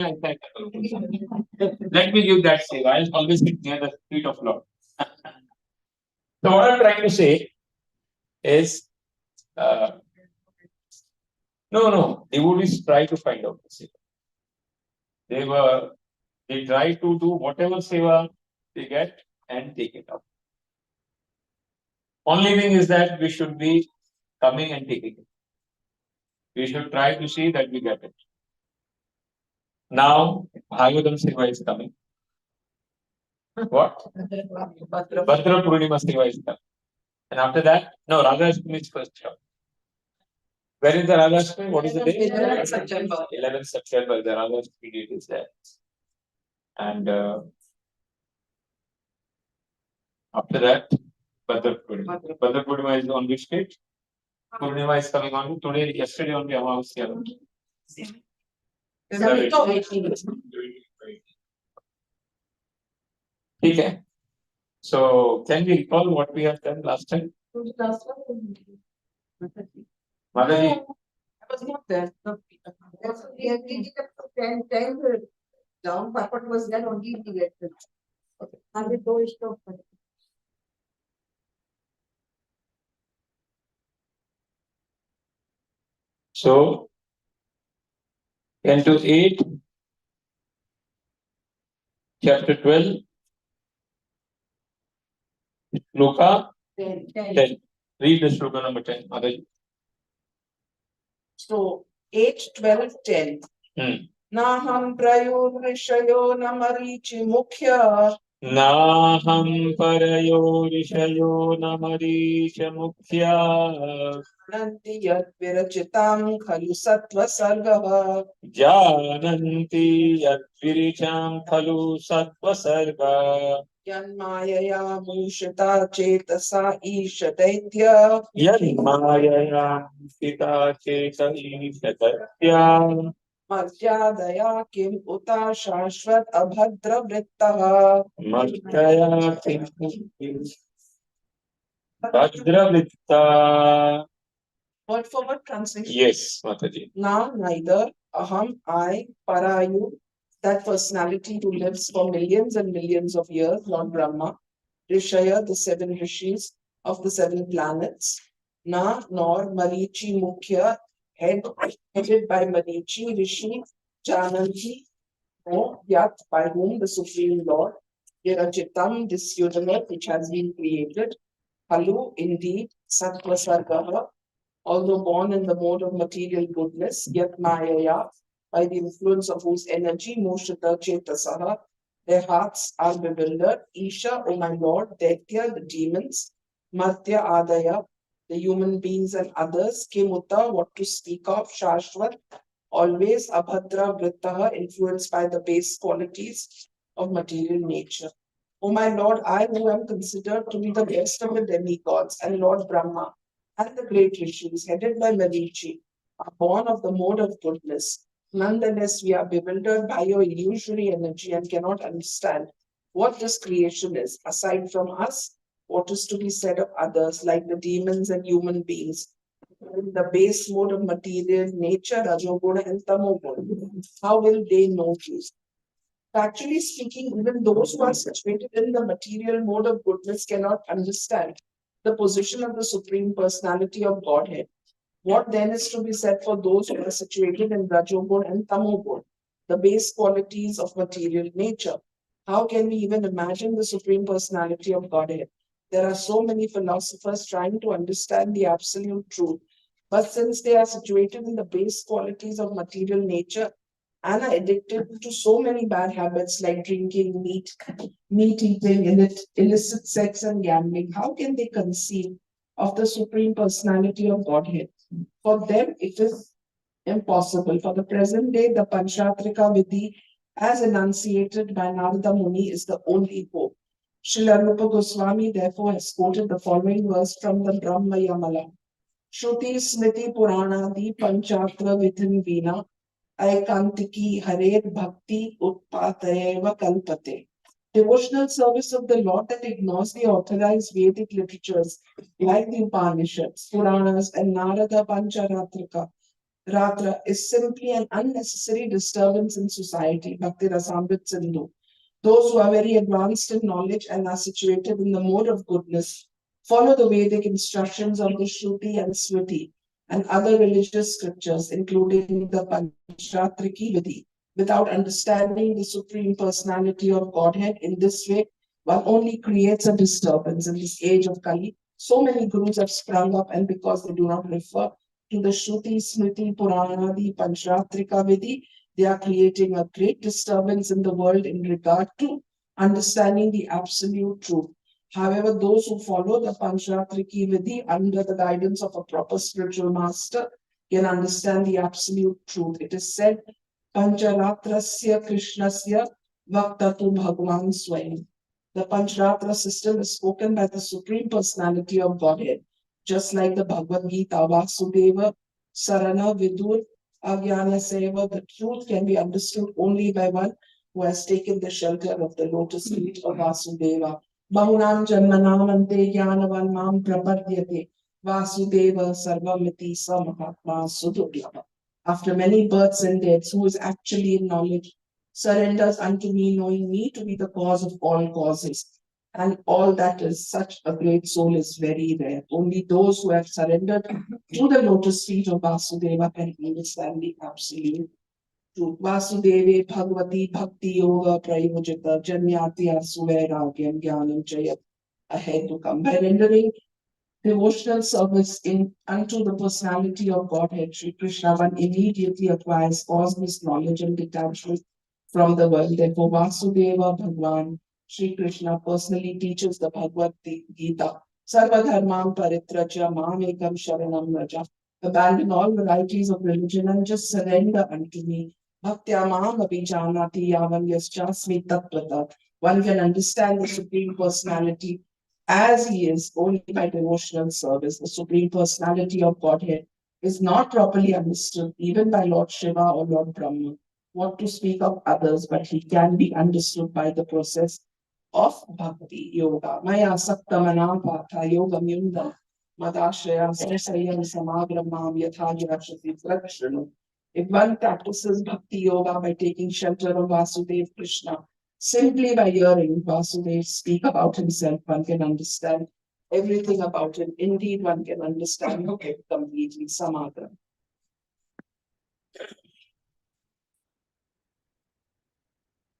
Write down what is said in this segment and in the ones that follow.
Let me give that seva. I'll always sit near the feet of Lord. So what I'm trying to say is, no, devotees try to find out the seva. They try to do whatever seva they get and take it up. Only thing is that we should be coming and taking it. We should try to see that we get it. Now, Bhagavatam seva is coming. What? Bhadra Purnima seva is coming. And after that, no, Radha Ashtami is first. Where is the Radha Ashtami? What is the date? 11th September. 11th September, the Radha Ashtami date is there. And after that, Bhadra Purnima. Bhadra Purnima is on which date? Purnima is coming on today, yesterday only Amavasya. Okay. So, can we recall what we have done last time? Mataji? I was not there. We had taken up to 10 down, but was then only directed. Okay. And we go stop. So, 10 to 8, chapter 12, Shloka 10. Read the Shloka number 10, Mataji. So 8, 12, 10. Naham prayurvishayo namarichi mukhya. Naham parayorishayo namaricha mukhya. Nanti yat virachitam khalu sattva sargah. Jananti yat viricham khalu sattva sarga. Yanmayaya mushita chetasa ishadaitya. Yanmayaya mushita chetasa Maryadaya kim uta shashvat abhadra vrittaha. Maryadaya kim Bhadravritta. Word for word translation. Yes, Mataji. Now neither aham, I, parayu, that personality who lives for millions and millions of years, Lord Brahma, Rishaya, the 7 rishis of the 7 planets, na nor Marichi Mukhya, headed by Marichi Rishi, Jananji, no Yat, by whom the Supreme Lord, Virachitam, this universe which has been created, Halu, indeed, Sattva Sargaha, although born in the mode of material goodness, yet Mayaya, by the influence of whose energy, Moshita Chetasaha, their hearts are bewildered. Isha, O my Lord, Daitya, the demons, Martya Adaya, the human beings and others, Kimuta, what to speak of, Shashvat, always Abhadra Vrittaha, influenced by the base qualities of material nature. O my Lord, I who am considered to be the best of the demigods, and Lord Brahma, and the great rishis, headed by Marichi, are born of the mode of goodness. Nonetheless, we are bewildered by your illusory energy and cannot understand what this creation is. Aside from us, what is to be said of others, like the demons and human beings, in the base mode of material nature, Rajoguna and Tamoguna? How will they know this? Actually speaking, even those who are situated in the material mode of goodness cannot understand the position of the Supreme Personality of Godhead. What then is to be said for those who are situated in Rajogun and Tamogun, the base qualities of material nature? How can we even imagine the Supreme Personality of Godhead? There are so many philosophers trying to understand the absolute truth, but since they are situated in the base qualities of material nature and are addicted to so many bad habits like drinking, meat eating, illicit sex, and gambling, how can they conceive of the Supreme Personality of Godhead? For them, it is impossible. For the present day, the Panchatrika Vidhi, as enunciated by Narada Muni, is the only hope. Srila Rupa Goswami therefore has quoted the following verse from the Brahma Yamala. Shruti Smriti Puranadi Panchatra Vidhin Veena Aikantiki Hare Bhakti Utpatayeva Kalpate. Devotional service of the Lord that ignores the authorized Vedic literatures like the Upanishads, Puranas, and Narada Pancharatrika Ratra is simply an unnecessary disturbance in society. Bhakti Rasamrit Sindhu. Those who are very advanced in knowledge and are situated in the mode of goodness follow the Vedic instructions of the Shruti and Smriti and other religious scriptures, including the Panchatriki Vidhi, without understanding the Supreme Personality of Godhead. In this way, one only creates a disturbance in this age of Kali. So many gurus have sprung up, and because they do not refer to the Shruti, Smriti, Purana, the Panchatrika Vidhi, they are creating a great disturbance in the world in regard to understanding the absolute truth. However, those who follow the Panchatriki Vidhi under the guidance of a proper spiritual master can understand the absolute truth. It is said, Pancharatrasya Krishnasya Vaktatu Bhagwan Swayam. The Pancharatra system is spoken by the Supreme Personality of Godhead, just like the Bhagavad Gita, Vasudeva, Sarana, Vidur, Agyana Seva. The truth can be understood only by one who has taken the shelter of the lotus feet of Vasudeva. Bahunam Janmanam Ante Jnanavan Mam Prapadyate Vasudeva Sarvamiti Samahatma Sudurlabha. After many births and deaths, who is actually in knowledge, surrenders unto me, knowing me to be the cause of all causes. And all that is such a great soul is very rare. Only those who have surrendered to the lotus feet of Vasudeva can understand the absolute truth. Vasudeve Bhagavati Bhakti Yoga Prayojita Janyati Asuveragyam Jnanam Jayat ahead to come. By rendering devotional service in unto the personality of Godhead, Sri Krishna, one immediately acquires causeless knowledge and detachment from the world. Therefore, Vasudeva Bhagwan, Sri Krishna personally teaches the Bhagavad Gita. Sarva dharmam paritraja mam ekam sharanam raja. Abandon all varieties of religion and just surrender unto me. Bhaktya mam abhijanati yavam yaschasmi tattvata. One can understand the Supreme Personality as he is only by devotional service. The Supreme Personality of Godhead is not properly understood even by Lord Shiva or Lord Brahma. What to speak of others, but he can be understood by the process of bhakti yoga. Maya sakta manapatha yoga myunda madashraya sarasayam samagramam yatha yashati prakshanu. If one practices bhakti yoga by taking shelter of Vasudev Krishna, simply by hearing Vasudev speak about himself, one can understand everything about him. Indeed, one can understand him completely. Samagram.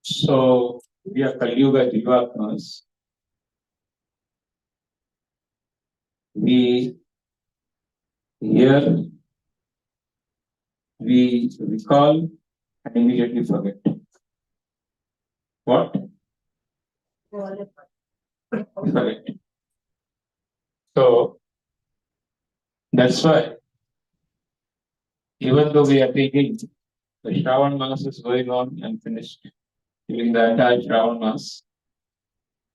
So we are Kali Yuga Jivatmas. We hear, we recall, and immediately forget. What? We forget. So that's why, even though we are taking the Shravan Mass is going on and finished, during the entire Shravan Mass,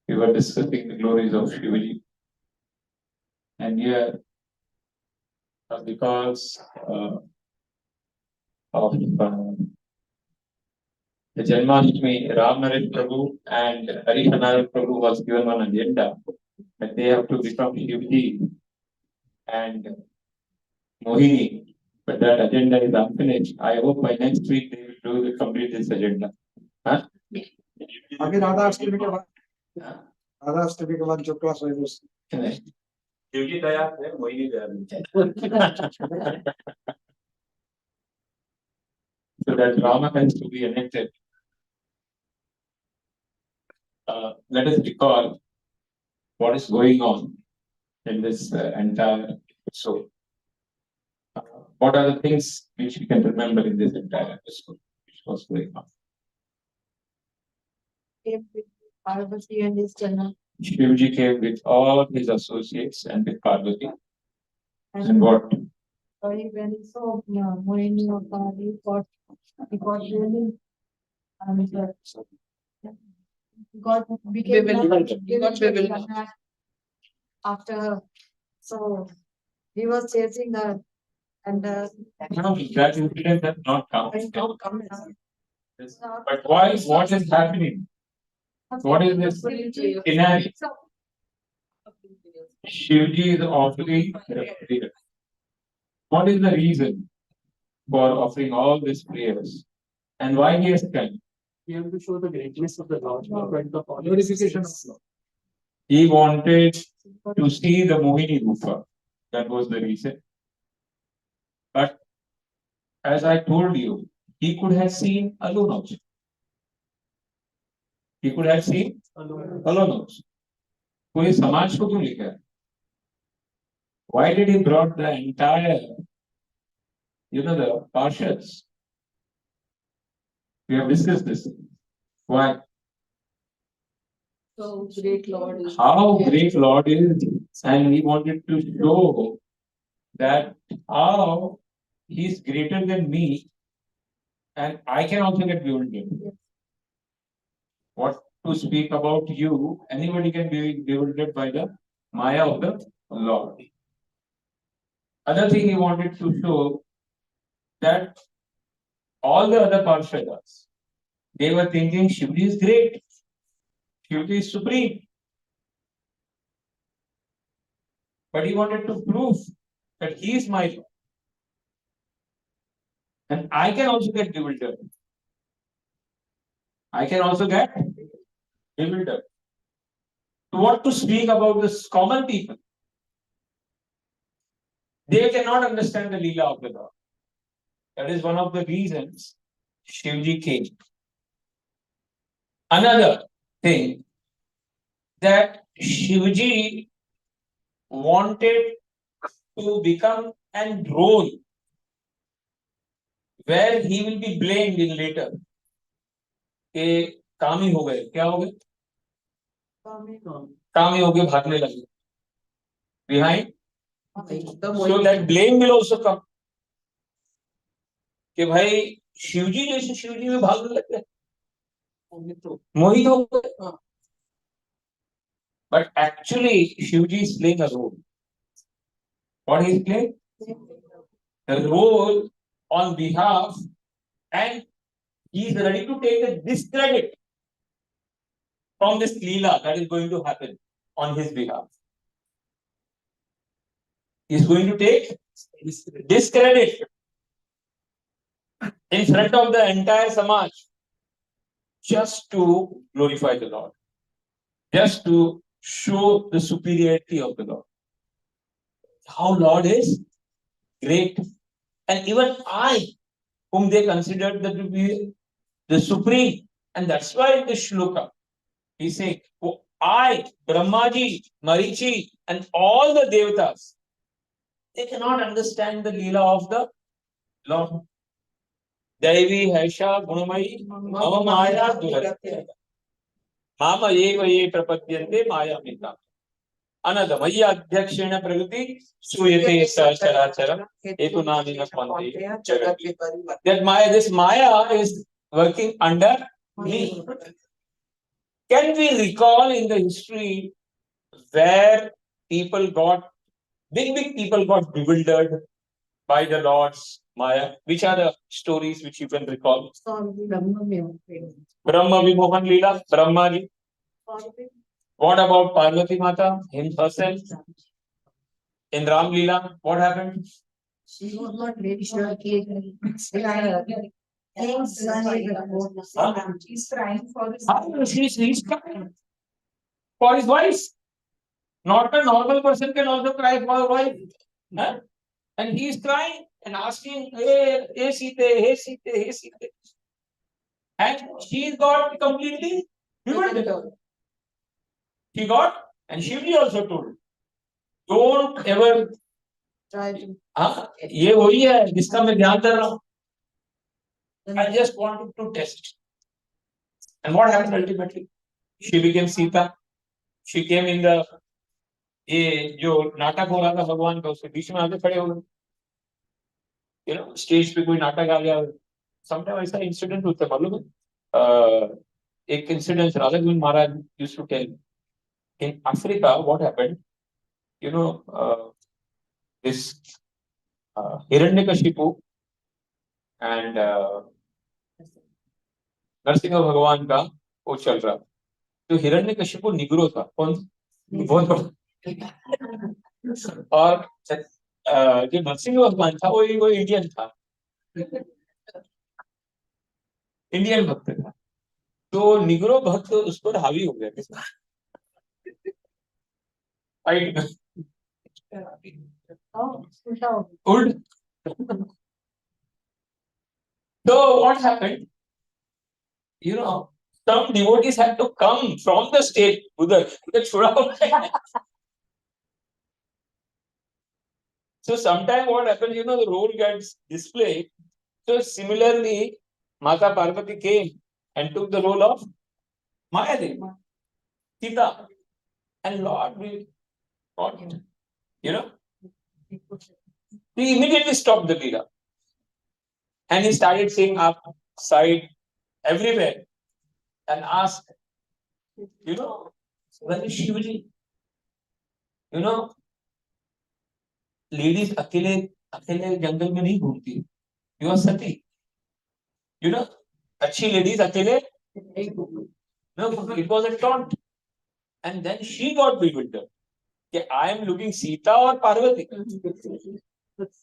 we were discussing the glories of Shivaji. And here, because of the Janmashtami, Ramnarit Prabhu and Harishanar Prabhu was given one agenda that they have to become Shivji and Mohini. But that agenda is unfinished. I hope by next week they will complete this agenda. Huh? अभी राधा अष्टमी के बाद राधा अष्टमी के बाद जो class है वो शिवजी तैयार थे मोहिनी तैयार So that Rama has to be enacted. Let us recall what is going on in this entire episode. What are the things which we can remember in this entire episode which was going on? Parvati and his children. Shivji came with all his associates and with Parvati. And what? When he saw Mohini Avatar, he got really and got became Bewildered. after. So he was chasing her and No, that incident has not come. don't come. Yes. But why? What is happening? What is this scenario? Shivji is offering. What is the reason? for offering all these prayers. And why he has come? You have to show the greatness of the Lord. Glorification of Lord. He wanted to see the Mohini Rupa. That was the reason. But as I told you, he could have seen alone also. He could have seen alone also. पूरे समाज को क्यों लेकर? Why did he brought the entire, the Parshads? We have discussed this. Why? So great Lord is. How great Lord is, and he wanted to show that how he is greater than me, and I can also get bewildered. What to speak about you? Anybody can be bewildered by the Maya of the Lord. Other thing he wanted to show that all the other Parshadas, they were thinking Shivji is great, Shivji is supreme. But he wanted to prove that he is my Lord. And I can also get bewildered. I can also get bewildered. So what to speak about this common people? They cannot understand the Leela of the Lord. That is one of the reasons Shivji came. Another thing that Shivji wanted to become and role where he will be blamed in later. कि कामी हो गए, क्या हो गए? कामी हो गए, भागने लगे. Behind, so that blame will also come. कि भाई शिवजी जैसे शिवजी में भागने लग गए, मोहित हो गए. But actually, Shivji is playing a role. What he is playing? A role on behalf, and he is ready to take the discredit from this Leela that is going to happen on his behalf. He is going to take discredit in front of the entire Samaj just to glorify the Lord, just to show the superiority of the Lord. How Lord is great. And even I, whom they considered to be the supreme, and that's why in the shloka, he says, oh, I, Brahmaji, Marichi, and all the devatas, they cannot understand the Leela of the Lord. Devi Haisha Gunamai Mama Maya Duratya Mama Eva Ye Prapadyante Maya Mita Anada Maya Adhyakshena Praguti Suyate Sacharacharam Etunamina Panti. That Maya, this Maya is working under me. Can we recall in the history where people got, big people got bewildered by the Lord's Maya? Which are the stories which you can recall? Brahma Vimohan Leela, Brahma ji. What about Parvati Mata, herself? In Ram Leela, what happened? She was not very sure. She's crying for his He's crying for his wife. Not a normal person can also cry for a wife. Huh? And he is crying and asking, hey Sita, hey Sita, hey Sita. And she got completely bewildered. She got, and Shivji also told, don't ever try to. ये वही है जिसका मैं ध्यान कर रहा हूँ. I just wanted to test. And what happened ultimately? She became Sita. She came in the, ये जो नाटक हो रहा था भगवान का, उसके बीच में आके खड़े हो गए. स्टेज पे कोई नाटक आ गया. समटाइम ऐसा इंसिडेंट होता है, मालूम है? एक incident Radha Govind Maharaj used to tell. In Africa, what happened? This Hiranyakashipu and Narsingh भगवान का वो चल रहा. तो हिरण्यकशिपु निग्रो था. कौन? बहुत और जो नरसिंह भगवान था वो इंडियन था. इंडियन भक्त था, तो निग्रो भक्त उस पर हावी हो गया किसका फाइट में। उल्ट so what happened, you know, some devotees had to come from the stage उधर छोड़ा हुआ है। So sometime what happened, you know, the role gets displayed. So similarly, Mata Parvati came and took the role of Mayadevi, Sita, and Lord will, God, you know, he immediately stopped the Leela. And he started saying up, side, everywhere, and asked, you know, when is Shivaji? You know, ladies अकेले अकेले जंगल में नहीं घूमती, you are sati, you know, अच्छी ladies अकेले नहीं घूमती. No, it was a taunt, and then she got bewildered. कि I am looking Sita or Parvati.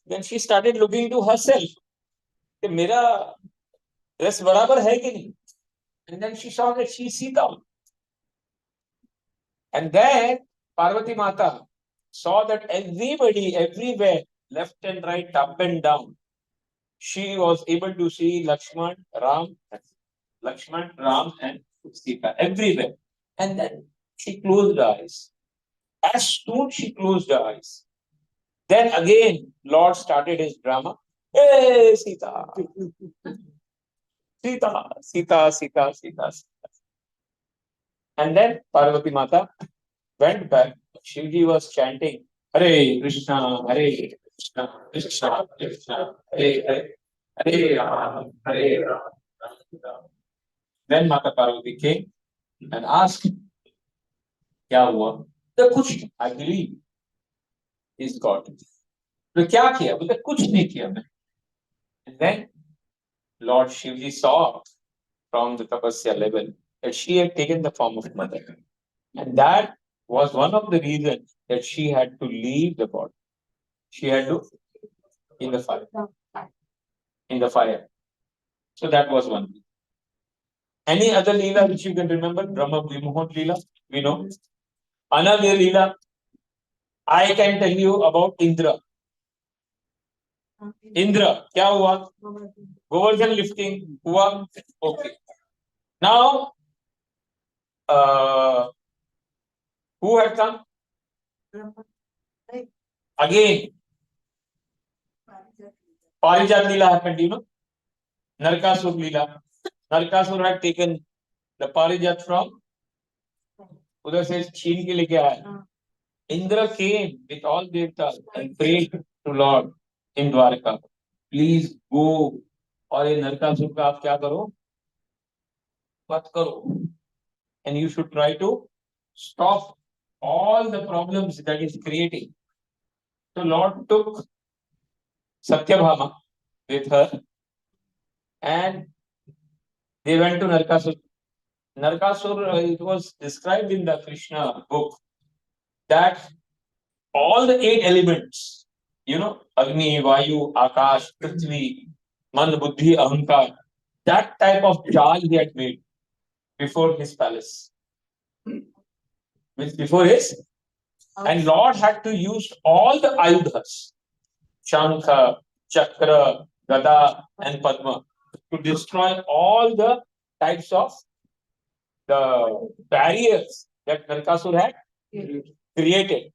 Then she started looking to herself. कि मेरा dress बराबर है कि नहीं? And then she saw that she is Sita. And then Parvati Mata saw that everybody, everywhere, left and right, up and down, she was able to see Lakshman, Ram, and Sita everywhere. And then she closed her eyes. As soon she closed her eyes, then again Lord started his drama. Hey, Sita, Sita, Sita, Sita, Sita. And then Parvati Mata went back. Shivji was chanting, Hare Krishna, Hare Krishna, Krishna Krishna, Hare Hare, Hare Rama, Hare Rama. Then Mata Parvati came and asked, क्या हुआ? तो कुछ, I believe is God. तो क्या किया? बोले कुछ नहीं किया मैं. And then Lord Shivji saw from the tapasya level that she had taken the form of mother, and that was one of the reasons that she had to leave the body. She had to in the fire. In the fire. So that was one. Any other Leela which you can remember? Brahma Vimohan Leela, we know. Another Leela, I can tell you about Indra. Indra, क्या हुआ? Govardhan lifting हुआ. Okay. Now, who had come? Again, Parijat Leela happened, you know. Narkasur Leela. Narkasur had taken the Parijat from उधर से छीन के लेके आया. Indra came with all devtas and prayed to Lord in Dwarka. Please go. और ये नरकासुर का आप क्या करो? मत करो. And you should try to stop all the problems that is creating. So Lord took Satyabhama with her and they went to Narkasur. Narkasur, it was described in the Krishna book that all the 8 elements, you know, Agni, Vayu, Akash, Prithvi, Man, Buddhi, Ahankar, that type of jal he had made before his palace. Before his, and Lord had to use all the ayudhas, Shankha, Chakra, Gada, and Padma, to destroy all the types of the barriers that Narkasur had created.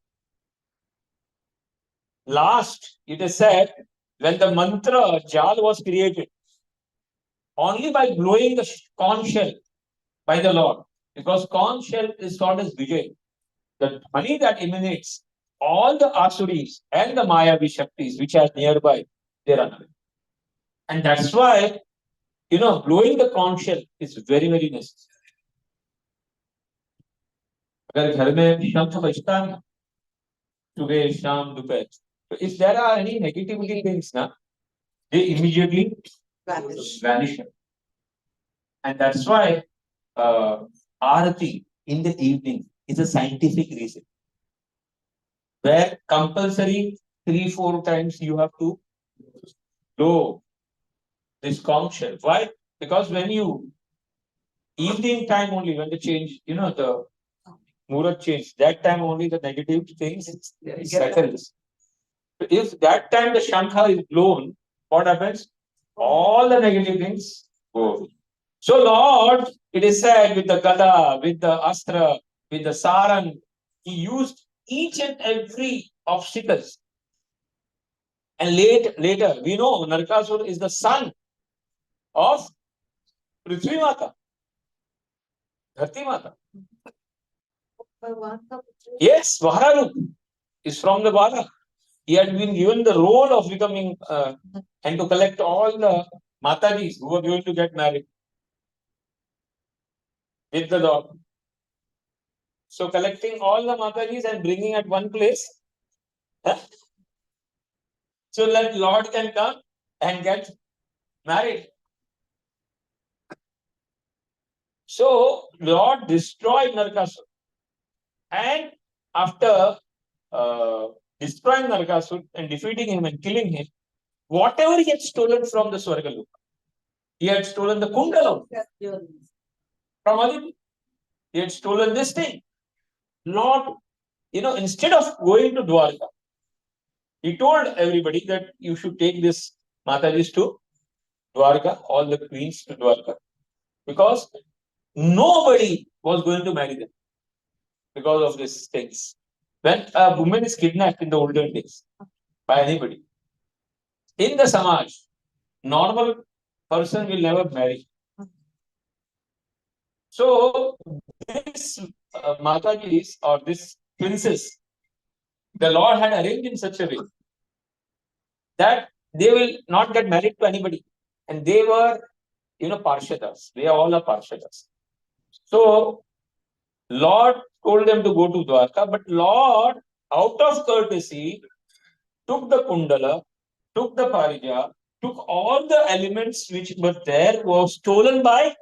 Last, it is said, when the mantra Jal was created, only by blowing the conch shell by the Lord, because conch shell is called as Vijay. The honey that emanates, all the Asuris and the Mayavi Shaktis which are nearby, they run away. And that's why, you know, blowing the conch shell is very, very necessary. अगर घर में शंख बजता है सुबह शाम दोपहर, so if there are any negativity things ना, they immediately vanish. And that's why Arati in the evening is a scientific reason, where compulsory 3-4 times you have to blow this conch shell. Why? Because when you evening time only, when the change, the Murat change, that time only the negative things settles. If that time the Shankha is blown, what happens? All the negative things go away. So Lord, it is said with the Gada, with the Astra, with the Sarang, he used each and every obstacles. And later, we know Narkasur is the son of Prithvi Mata, Dharti Mata. Yes, Vahararup is from the Vara. He had been given the role of becoming and to collect all the Matajis who were going to get married with the Lord. So collecting all the Matajis and bringing at one place, so that Lord can come and get married. So Lord destroyed Narkasur. And after destroying Narkasur and defeating him and killing him, whatever he had stolen from the Swargaluka, he had stolen the Kundala from Aditi. He had stolen this thing. Lord, instead of going to Dwarka, he told everybody that you should take this Matajis to Dwarka, all the queens to Dwarka, because nobody was going to marry them because of these things. When a woman is kidnapped in the olden days by anybody, in the Samaj, normal person will never marry. So this Matajis or this princess, the Lord had arranged in such a way that they will not get married to anybody. And they were, Parshadas. They are all are Parshadas. So Lord told them to go to Dwarka, but Lord, out of courtesy, took the Kundala, took the Parija, took all the elements which were there, was stolen by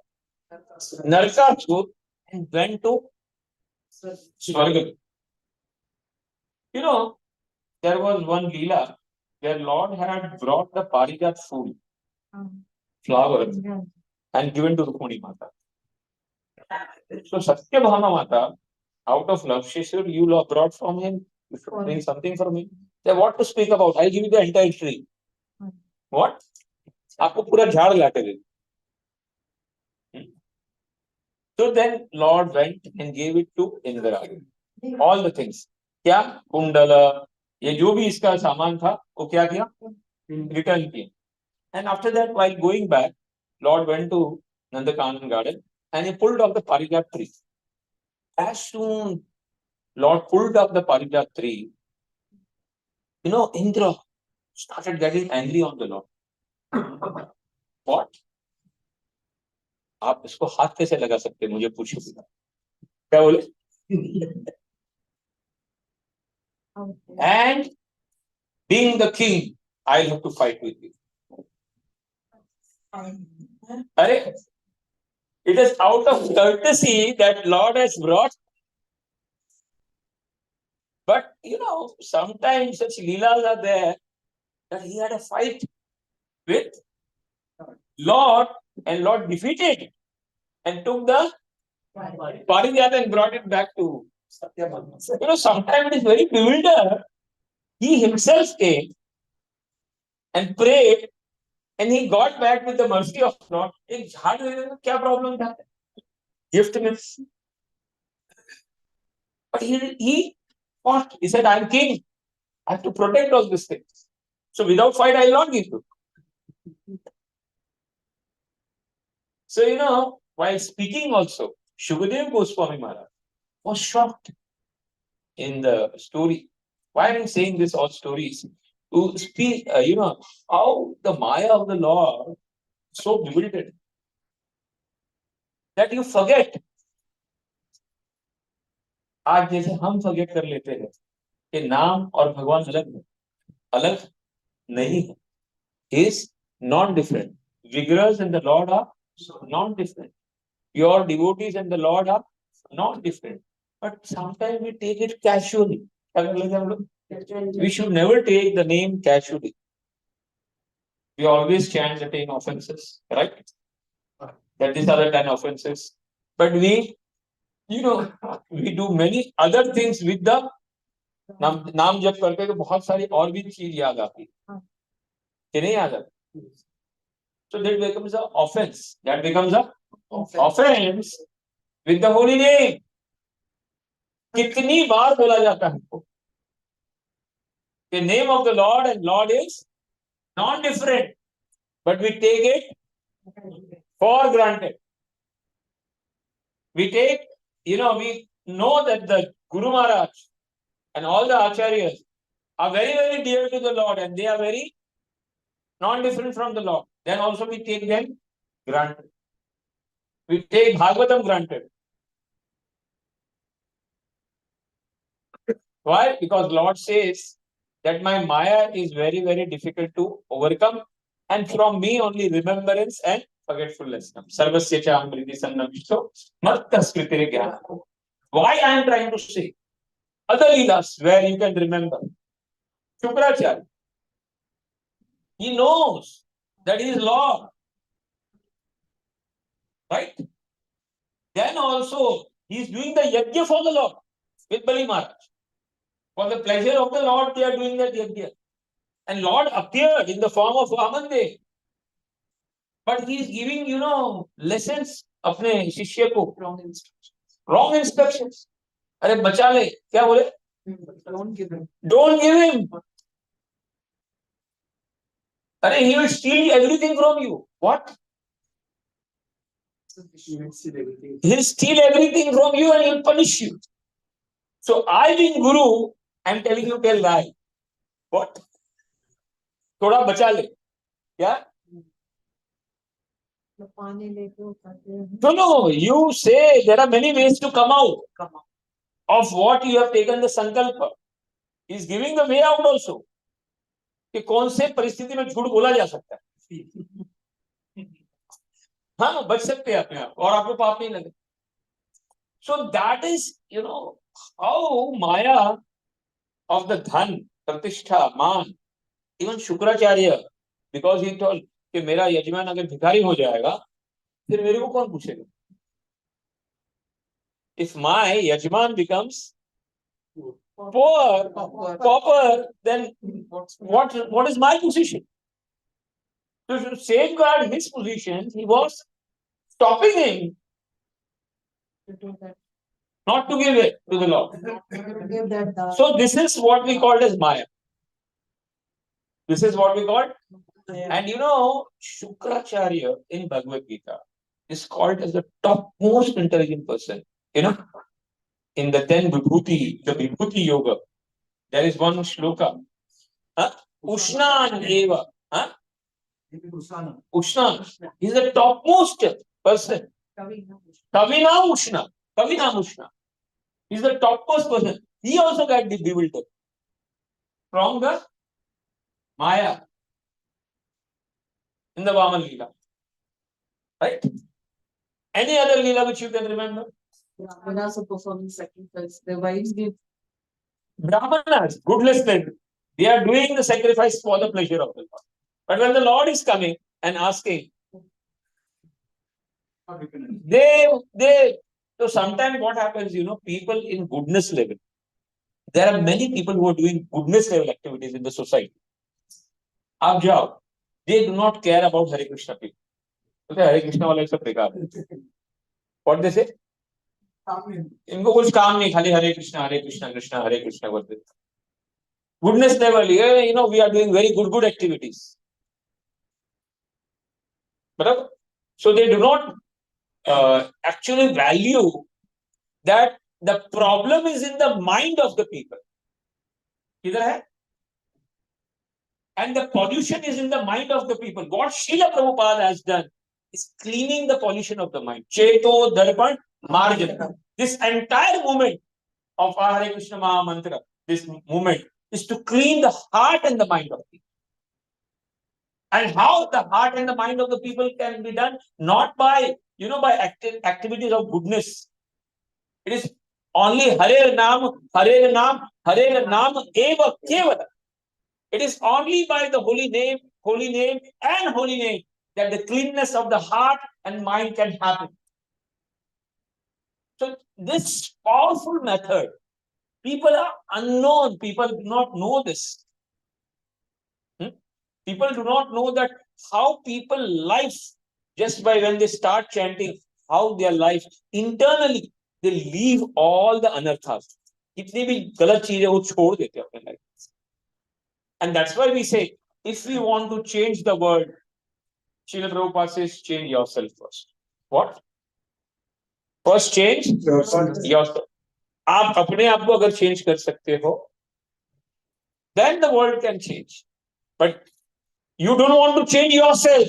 Narkasur and went to Swarga. There was one Leela where Lord had brought the Parijat food, flower, and given to Rukmani Mata. So Satyabhama Mata, out of love, she said, you brought from him, you should bring something for me. Then what to speak about? I'll give you the entire tree. What? आपको पूरा झाड़ लाके दे. So then Lord went and gave it to Indra. All the things. क्या? कुंडला, ये जो भी इसका सामान था, वो क्या किया? Return किया. And after that, while going back, Lord went to Nandakanan garden and he pulled off the Parijat tree. As soon Lord pulled up the Parijat tree, Indra started getting angry on the Lord. What? आप इसको हाथ कैसे लगा सकते मुझे पूछो क्या बोले? And being the king, I have to fight with you. It is out of courtesy that Lord has brought. But sometimes such leelas are there that he had a fight with Lord and Lord defeated and took the Parijat and brought it back to Satyabhama. Sometimes it is very bewildered. He himself came and prayed and he got back with the mercy of Lord. एक झाड़ देने में क्या problem था? Gift में. But he fought. He said, I'm king. I have to protect all these things. So without fight, I will not give you. So, while speaking also, Shukadev Goswami Maharaj was shocked in the story. Why am I saying this all stories? To speak, how the Maya of the Lord so bewildered that you forget. आज जैसे हम forget कर लेते हैं कि नाम और भगवान अलग नहीं है. Is not different. Vigorous and the Lord are not different. Pure devotees and the Lord are not different. But sometimes we take it casually. We should never take the name casually. We always chant the 10 offenses, right? That these are the 10 offenses. But we, we do many other things with the नाम जप करके तो बहुत सारी और भी चीज याद आती है कि नहीं याद आती. So that becomes an offense. That becomes a offense with the holy name. कितनी बार बोला जाता है the name of the Lord and Lord is not different, but we take it for granted. We take, we know that the Guru Maharaj and all the Acharyas are very, very dear to the Lord and they are very non-different from the Lord. Then also we take them granted. We take Bhagwatam granted. Why? Because Lord says that my Maya is very, very difficult to overcome and from me only remembrance and forgetfulness. Sarvasya cha amriti sannam. So, matta skritire jnana. Why I am trying to say? Other leelas where you can remember. Shukracharya. He knows that he is Lord. Right? Then also, he is doing the yajna for the Lord with Bali Maharaj. For the pleasure of the Lord, they are doing that yajna. And Lord appeared in the form of Vaman. But he is giving, lessons अपने शिष्य को. Wrong instructions. अरे बचा ले, क्या बोले? Don't give him. Don't give him. अरे he will steal everything from you. What? You will see everything. He'll steal everything from you and he'll punish you. So I being Guru, I'm telling you tell lie. What? थोड़ा बचा ले. क्या? No, you say there are many ways to come out of what you have taken the sankalpa. He is giving the way out also. कि कौन से परिस्थिति में झूठ बोला जा सकता है. हाँ, बच सकते हैं अपने आप और आपको पाप नहीं लगे. So that is, how Maya of the dhan, pratishtha, man, even Shukracharya, because he told कि मेरा यजमान अगर भिखारी हो जाएगा फिर मेरे को कौन पूछेगा. If my yajman becomes poor, pauper, then what is my position? So to safeguard his position, he was stopping him not to give it to the Lord. So this is what we call as Maya. This is what we call. And Shukracharya in Bhagavad Gita is called as the topmost intelligent person. In the 10 Vibhuti, the Vibhuti Yoga, there is one shloka. Ushnan eva. Ushnan. He is the topmost person. Kavina Ushna. Kavina Ushna. He is the topmost person. He also got bewildered from the Maya in the Vaman Leela. Right? Any other Leela which you can remember? Brahmanas are performing sacrifice. Their wives give. Brahmanas, good listening. They are doing the sacrifice for the pleasure of the Lord. But when the Lord is coming and asking, so sometimes what happens, people in goodness level, there are many people who are doing goodness level activities in the society. Ab jao, they do not care about Hare Krishna people. Okay, Hare Krishna wala सब बेकार है. What they say? इनको कुछ काम नहीं, खाली Hare Krishna, Krishna, Hare Krishna बोलते. Goodness level, we are doing very good activities. But so they do not actually value that the problem is in the mind of the people. किधर है? And the pollution is in the mind of the people. What Srila Prabhupada has done is cleaning the pollution of the mind. Cheto Darpan Marjana. This entire movement of our Hare Krishna Maha Mantra, this movement is to clean the heart and the mind of people. And how the heart and the mind of the people can be done? Not by, by activities of goodness. It is only Hare Nam, Eva Kevala. It is only by the holy name, holy name and holy name, that the cleanness of the heart and mind can happen. So this powerful method, people are unknown, people do not know this. People do not know that how people life, just by when they start chanting, how their life internally, they leave all the anarthas. जितनी भी गलत चीजें वो छोड़ देते हैं अपने life. And that's why we say, if we want to change the world, Srila Prabhupada says, change yourself first. What? First change yourself. आप अपने आप को अगर change कर सकते हो, then the world can change. But you don't want to change yourself,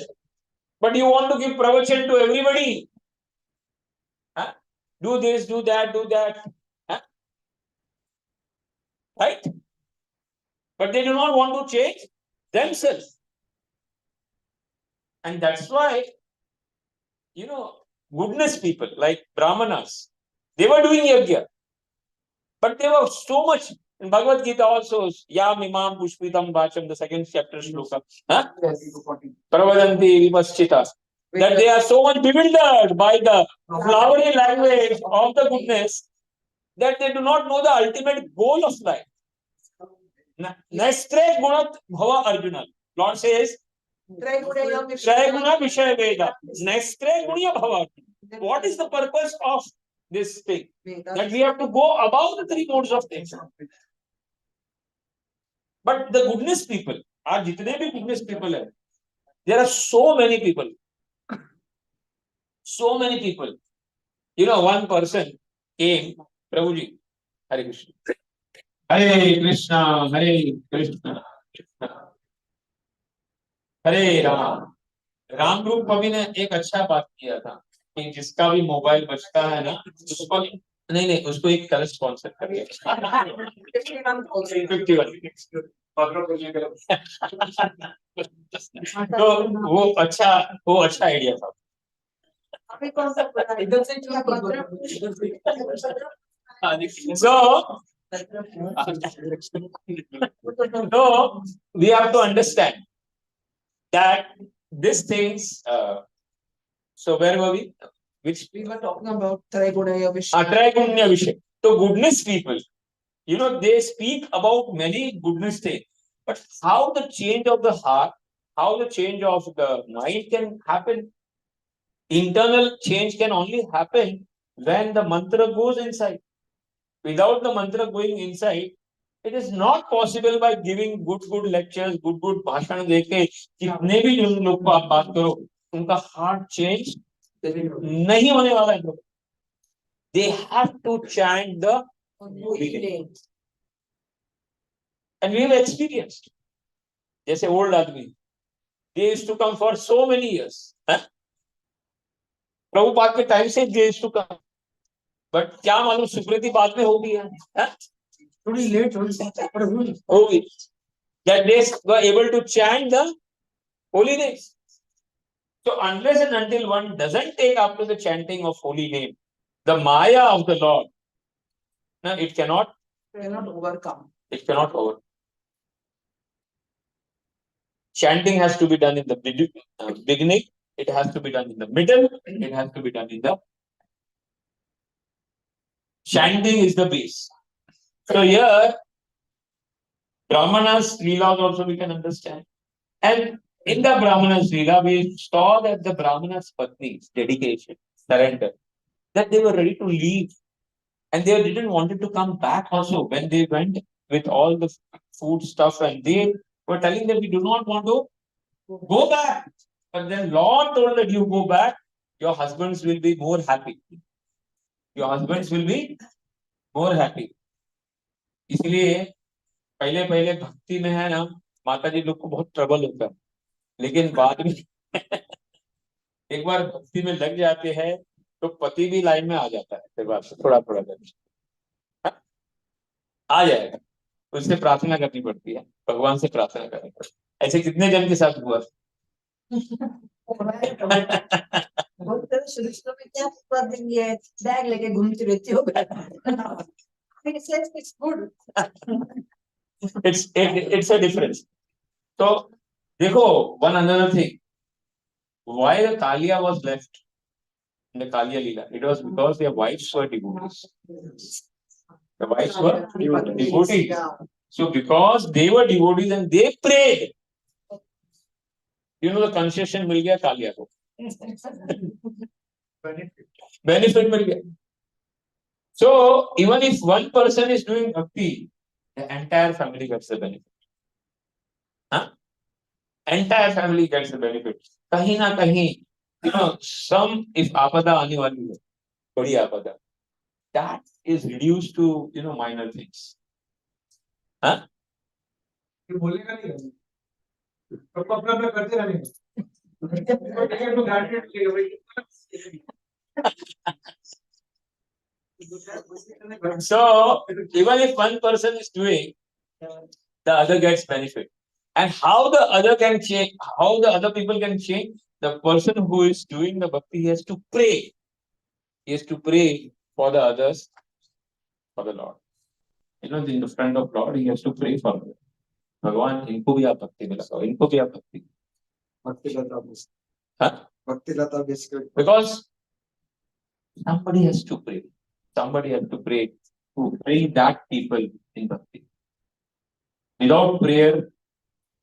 but you want to give pravachan to everybody. Huh? Do this, do that, do that. Huh? Right? But they do not want to change themselves. And that's why, goodness people like Brahmanas, they were doing yajna. But they were so much. In Bhagavad Gita also, Yam Imam Pushpitam Bacham, the second chapter shloka. Huh? Pravadanti Vipaschita. That they are so much bewildered by the flowery language of the goodness that they do not know the ultimate goal of life. Nestre Gunat Bhava Arjuna. Lord says, Triguna Vishaya Veda. Nestre Gunya Bhava. What is the purpose of this thing? That we have to go above the three modes of nature. But the goodness people, are jitne bhi goodness people hai, there are so many people. So many people. One person came, Prabhuji, Hare Krishna. Hare Krishna, Hare Krishna, Krishna Hare Ram. Ram रूप कवि ने एक अच्छा बात किया था कि जिसका भी मोबाइल बचता है ना, उसको नहीं उसको एक कलर स्पॉन्सर करिए. 51. तो वो अच्छा आइडिया था. So we have to understand that these things. So where were we? Which we were talking about Traigunaya Vishya. Trigunya Vishya. So goodness people, they speak about many goodness things, but how the change of the heart, how the change of the mind can happen. Internal change can only happen when the mantra goes inside. Without the mantra going inside, it is not possible by giving good lectures, good भाषण देके जितने भी लोग को आप बात करो, उनका heart change नहीं होने वाला है. They have to chant the holy name. And we have experienced. जैसे old आदमी, they used to come for so many years. Prabhupada के टाइम से they used to come. But क्या मालूम स्वीकृति बाद में होगी है? थोड़ी लेट होगी. That they were able to chant the holy names. So unless and until one doesn't take up to the chanting of holy name, the Maya of the Lord, it cannot overcome. It cannot overcome. Chanting has to be done in the beginning. It has to be done in the middle. It has to be done in the. Chanting is the base. So here, Brahmanas Leelas also we can understand. And in the Brahmanas Leela, we saw that the Brahmanas Patni's dedication, surrender, that they were ready to leave. And they didn't wanted to come back also when they went with all the food stuff, and they were telling that we do not want to go back. But then Lord told that you go back, your husbands will be more happy. Your husbands will be more happy. इसलिए पहले भक्ति में है ना, माता जी लोग को बहुत ट्रबल होता है, लेकिन बाद में एक बार भक्ति में लग जाते हैं तो पति भी लाइन में आ जाता है. फिर बात थोड़ा आ जाएगा. उससे प्रार्थना करनी पड़ती है, भगवान से प्रार्थना करनी पड़ती है. ऐसे कितने जन के साथ हुआ? बैग लेके घूमती रहती हो. It's good. It's a difference. So Dekho, one another thing. Why the Kalia was left in the Kalia Leela? It was because their wives were devotees. The wives were devotees. So because they were devotees and they prayed, the concession mil gaya Kalia ko. Benefit mil gaya. So even if one person is doing bhakti, the entire family gets the benefit. Huh? Entire family gets the benefit. Kahin na kahin, some if apada aane wali hai, badi apada, that is reduced to minor things. Huh? ये बोलेगा नहीं सबको अपना अपना करते रहने तो guarantee लेगा भाई So even if one person is doing, the other gets benefit. And how the other can change, how the other people can change, the person who is doing the bhakti has to pray. He has to pray for the others, for the Lord. In the front of Lord, he has to pray for them. भगवान इनको भी आप भक्ति में लगाओ, इनको भी आप भक्ति भक्ति लता हाँ? भक्ति लता basically Because somebody has to pray. Somebody has to pray to bring that people in bhakti. Without prayer,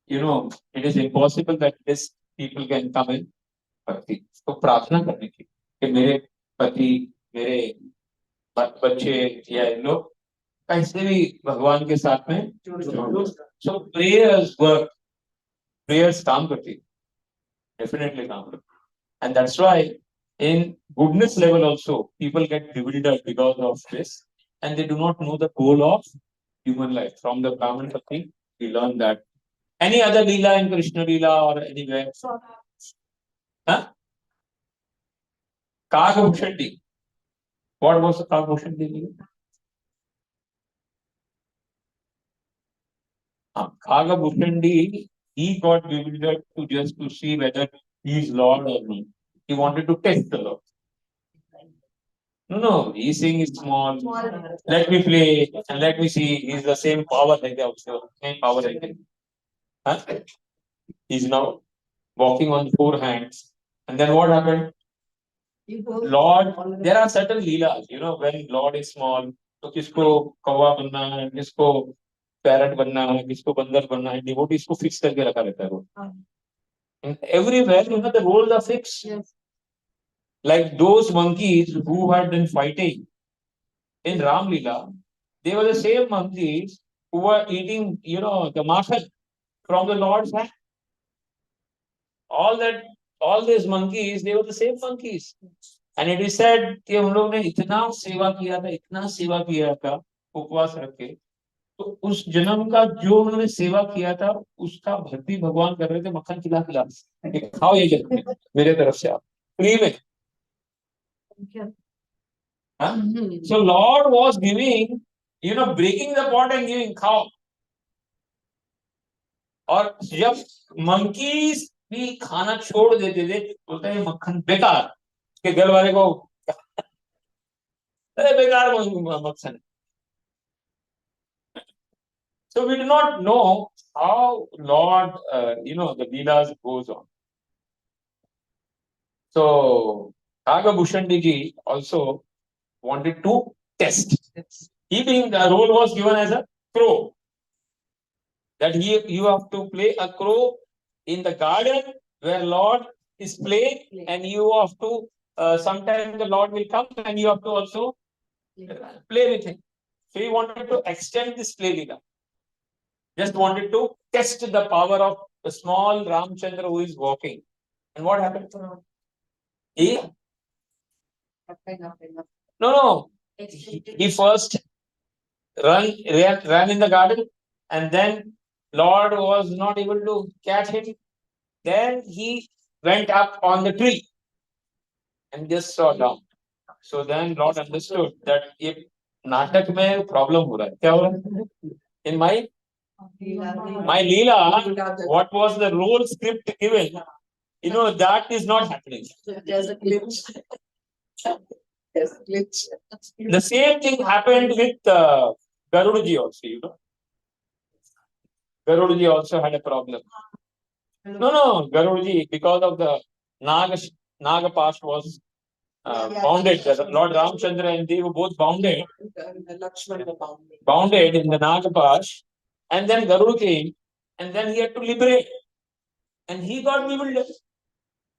it is impossible that this people can come in bhakti. तो प्रार्थना करने की कि मेरे पति, मेरे बच्चे या लोग कैसे भी भगवान के साथ में जुड़ो. So prayers work. Prayers काम करती, definitely काम करती. And that's why in goodness level also people get bewildered because of this, and they do not know the goal of human life. From the Brahman Bhakti, we learn that. Any other Leela in Krishna Leela or anywhere? Huh? Kagabhushandi. What was the Kagabhushandi Leela? Kagabhushandi, he got bewildered to see whether he is Lord or not. He wanted to test the Lord. No, he's saying it's small. Let me play and let me see. He's the same power like that. Same power like that. Huh? He's now walking on 4 hands. And then what happened? Lord, there are certain leelas, when Lord is small, तो किसको कौवा बनना है, किसको parrot बनना है, किसको बंदर बनना है, devotees को fix करके रखा रहता है वो. And everywhere, the roles are fixed. Like those monkeys who had been fighting in Ram Leela, they were the same monkeys who were eating, the makhan from the Lord's hand. All these monkeys, they were the same monkeys. And it is said कि हम लोग ने इतना सेवा किया था उपवास रख के, तो उस जन्म का जो उन्होंने सेवा किया था उसका भक्ति भगवान कर रहे थे मक्खन खिला खिला कि खाओ ये जन्म में मेरे तरफ से आप फ्री में. So Lord was giving, breaking the pot and giving खाओ. और जब monkeys भी खाना छोड़ देते थे बोलते हैं मक्खन बेकार, के घर वाले को अरे बेकार मक्खन. So we do not know how Lord, the Leelas goes on. So Kagabhushandi ji also wanted to test. He being the role was given as a crow. That you have to play a crow in the garden where Lord is playing, and you have to sometimes the Lord will come and you have to also play with him. So he wanted to extend this play leela. Just wanted to test the power of the small Ramchandra who is walking. And what happened? He? No. He first ran in the garden, and then Lord was not able to catch him. Then he went up on the tree and just saw down. So then Lord understood that if नाटक में problem हो रहा है, क्या हो रहा है? In my Leela, what was the role script given? That is not happening. There's a glitch. There's a glitch. The same thing happened with Garudaji also, Garudaji also had a problem. No, Garuji, because of the Naga past was bounded. Lord Ramchandra and they were both bounded. And Lakshman were bounded. Bounded in the Naga past. And then Garuda came. And then he had to liberate. And he got bewildered.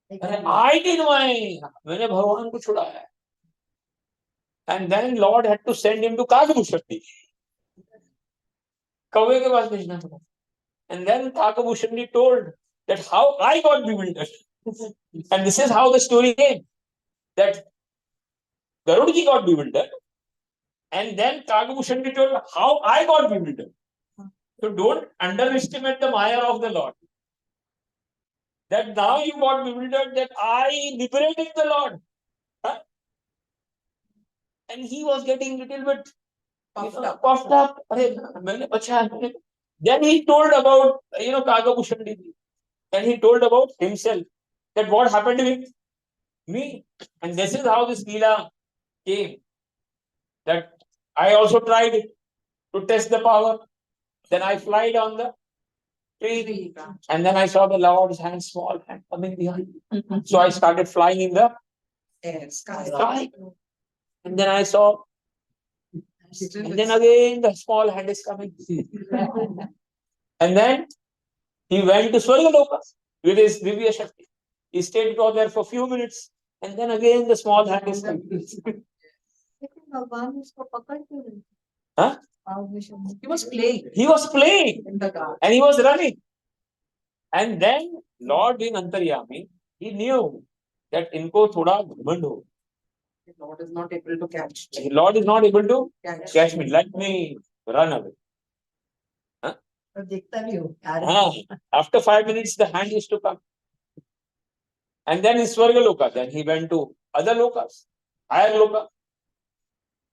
I did मैंने भगवान को छुड़ाया. And then Lord had to send him to Kagabhushandi. कौवे के पास भेजना था. And then Kagabhushandi told that how I got bewildered. And this is how the story came. That Garudaji got bewildered. And then Kagabhushandi told how I got bewildered. So don't underestimate the Maya of the Lord. That now you got bewildered that I liberated the Lord. Huh? And he was getting little bit puffed up. Then he told about, Kagabhushandi. And he told about himself. That what happened with me. And this is how this Leela came. That I also tried to test the power. Then I flied on the tree. And then I saw the Lord's hand, small hand coming behind. So I started flying in the sky. And then I saw, and then again the small hand is coming. And then he went to Swargaloka with his Divya Shakti. He stayed there for a few minutes. And then again the small hand is coming. Huh? He was playing. He was playing. In the garden. And he was running. And then Lord being Antaryami, he knew that inko thoda ghumand ho. The Lord is not able to catch me. Lord is not able to catch me. Let me run away. After 5 minutes, the hand used to come. And then in Swargaloka, then he went to other lokas, higher loka.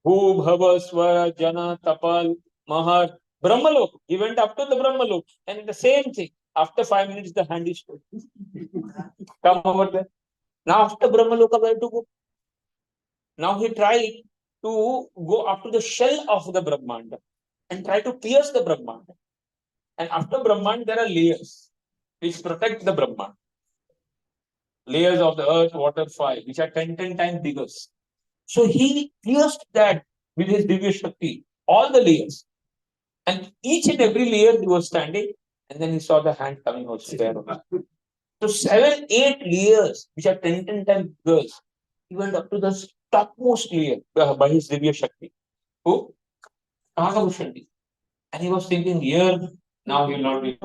Bhu, Bhava, Swara, Jana, Tapal, Mahar, Brahmalok. He went up to the Brahmalok. And the same thing. After 5 minutes, the hand is to come over there. Now after Brahmaloka, where to go? Now he tried to go up to the shell of the Brahmanda and try to pierce the Brahmanda. And after Brahmanda, there are layers which protect the Brahmanda. Layers of the earth, water, fire, which are 10 times bigger. So he pierced that with his Divya Shakti, all the layers. And each and every layer he was standing, and then he saw the hand coming also there. So 7, 8 layers, which are 10 times bigger, he went up to the topmost layer by his Divya Shakti. Who? Kagabhushandi. And he was thinking, here, now he will not be.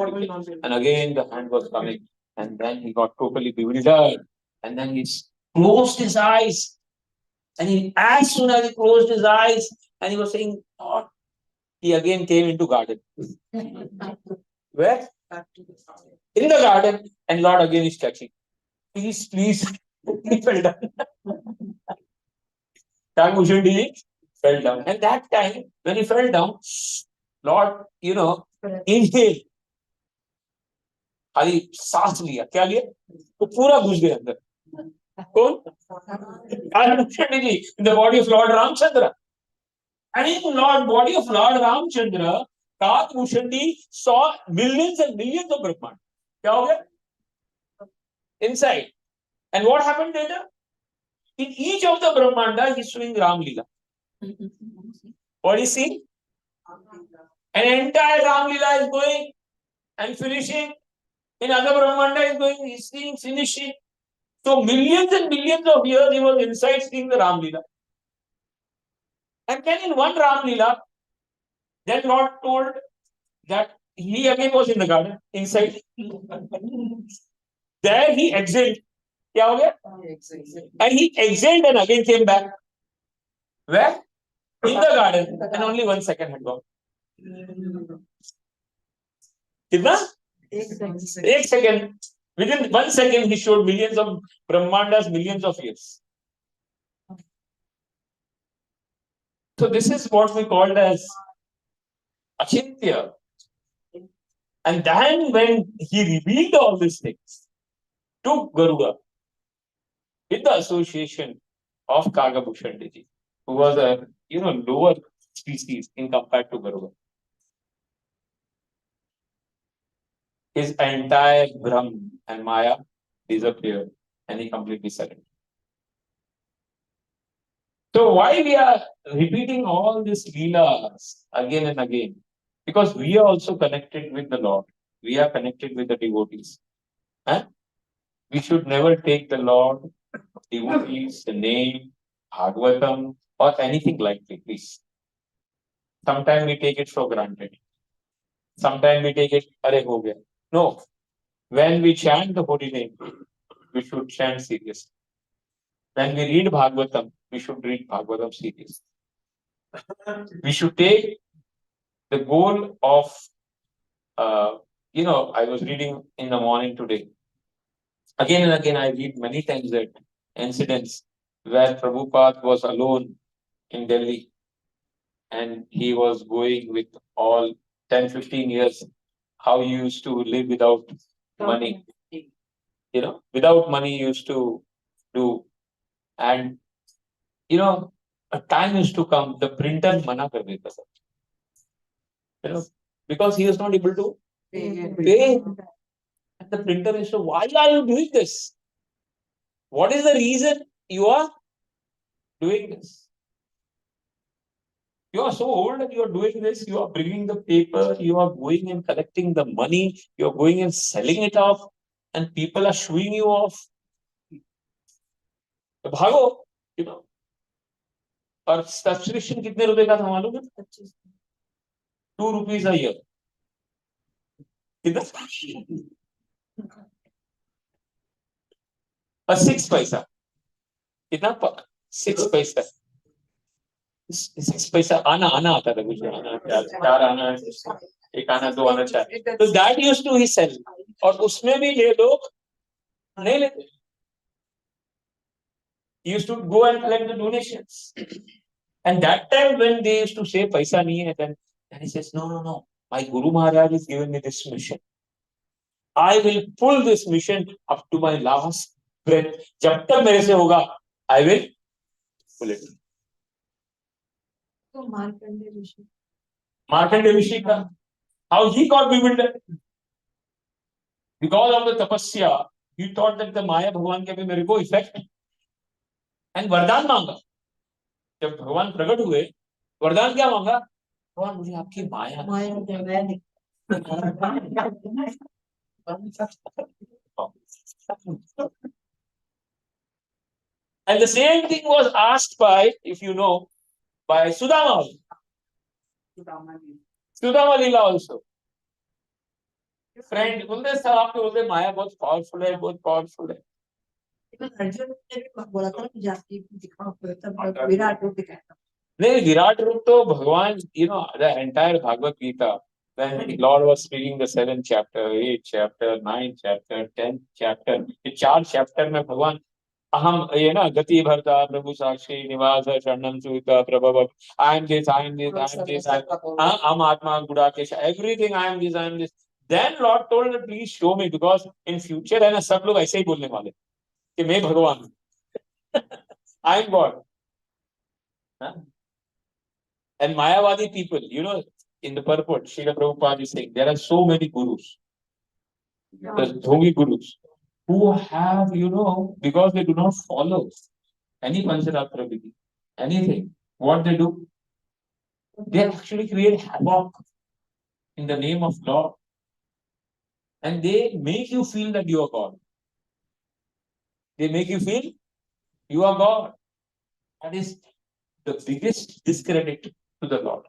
And again the hand was coming. And then he got totally bewildered. And then he closed his eyes. And as soon as he closed his eyes, and he was saying, Lord, he again came into garden. Where? In the garden. And Lord again is touching. Please. He fell down. Kagabhushandi fell down. And that time, when he fell down, Lord, inhale. खाली सांस लिया. क्या लिया? तो पूरा घुस गया अंदर. कौन? Kagabhushandi ji, in the body of Lord Ramchandra. And in the body of Lord Ramchandra, Kagabhushandi saw millions and millions of Brahmanda. क्या हो गया? Inside. And what happened later? In each of the Brahmanda, he's doing Ram Leela. What is he? An entire Ram Leela is going and finishing. In other Brahmanda is going, he's seeing finishing. So millions and millions of years he was inside seeing the Ram Leela. And then in one Ram Leela, then Lord told that he again was in the garden, inside. There he exhaled. क्या हो गया? And he exhaled and again came back. Where? In the garden. And only 1 second had gone. कितना? 1 second. Within 1 second, he showed millions of Brahmandas, millions of years. So this is what we called as Achintya. And then when he revealed all these things to Garuda, with the association of Kagabhushandi, who was a lower species in compared to Garuda. his entire Brahm and Maya disappeared and he completely surrendered. So why we are repeating all these leelas again and again? Because we are also connected with the Lord. We are connected with the devotees. Huh? We should never take the Lord, devotees, the name, Bhagwatam, or anything like it, please. Sometimes we take it for granted. Sometimes we take it, Are ho gaya. No. When we chant the holy name, we should chant seriously. When we read Bhagwatam, we should read Bhagwatam seriously. We should take the goal of, I was reading in the morning today. Again and again, I read many times that incidents where Prabhupada was alone in Delhi and he was going with all 10, 15 years, how he used to live without money. Without money he used to do. And, a time used to come, the printer mana kar deta tha. Because he was not able to pay. And the printer is so, why are you doing this? What is the reason you are doing this? You are so old and you are doing this. You are bringing the paper. You are going and collecting the money. You are going and selling it off. And people are shooing you off. तो भागो, और subscription कितने रुपए का था मालूम है? 2 rupees a year. कितना? 6 पैसा. कितना? 6 पैसा. 6 पैसा आना आता था कुछ आना 4 आना 1 आना 2 आना 4. तो that used to he sell. और उसमें भी ले लोग नहीं लेते. He used to go and collect the donations. And that time when they used to say paisa nahi hai, then he says, no. My Guru Maharaj is giving me this mission. I will pull this mission up to my last breath. जब तक मेरे से होगा, I will pull it. तो Markandeya Rishi का, how he got bewildered? Because of the tapasya, he thought that the Maya Bhagwan के भी मेरे को effect. And वरदान मांगा. जब भगवान प्रकट हुए, वरदान क्या मांगा? भगवान मुझे आपकी माया. And the same thing was asked by, if you know, by Sudama. Sudama Lila also. Friend, बोलते सब आपके बोलते माया बहुत पावरफुल है, बहुत पावरफुल है. अर्जुन ने भी बोला था कि जाति दिखाओ तब विराट रूप दिखाता. नहीं, विराट रूप तो भगवान, the entire Bhagavad Gita, when the Lord was speaking the 7th chapter, 8th chapter, 9th chapter, 10th chapter, ये 4 chapter में भगवान अहम ये ना गति भरता प्रभु साक्षी निवास शरणम Suvita प्रभव I am this, I am this, I am this, हम आत्मा Gudakesh, everything I am this, I am this. Then Lord told him, please show me, because in future है ना सब लोग ऐसे ही बोलने वाले कि मैं भगवान हूँ. I am God. And Mayavadi people, in the purport, Srila Prabhupada is saying, there are so many gurus, the Dhogi gurus, who have, because they do not follow any Pancharatra Vidhi, anything, what they do, they actually create havoc in the name of Lord. And they make you feel that you are God. They make you feel you are God. That is the biggest discredit to the Lord.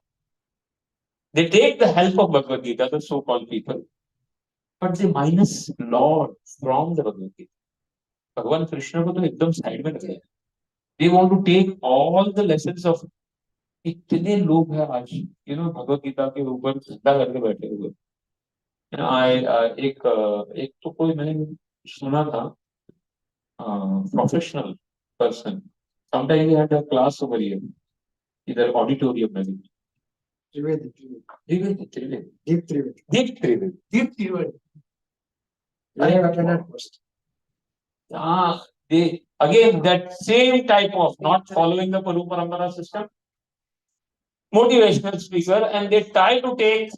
They take the help of Bhagavad Gita, the so-called people, but they minus Lord from the Bhagavad Gita. Bhagavan Krishna को तो एकदम side में रखते हैं. They want to take all the lessons of इतने लोग हैं आज, भगवद गीता के ऊपर धंधा करके बैठे हुए. एक तो कोई मैंने सुना था, professional person, sometime we had a class over here, इधर ऑडिटोरियम में भी. Deep Trivedi. I have attended first. They again that same type of not following the Paru Parampara system, motivational speaker, and they try to take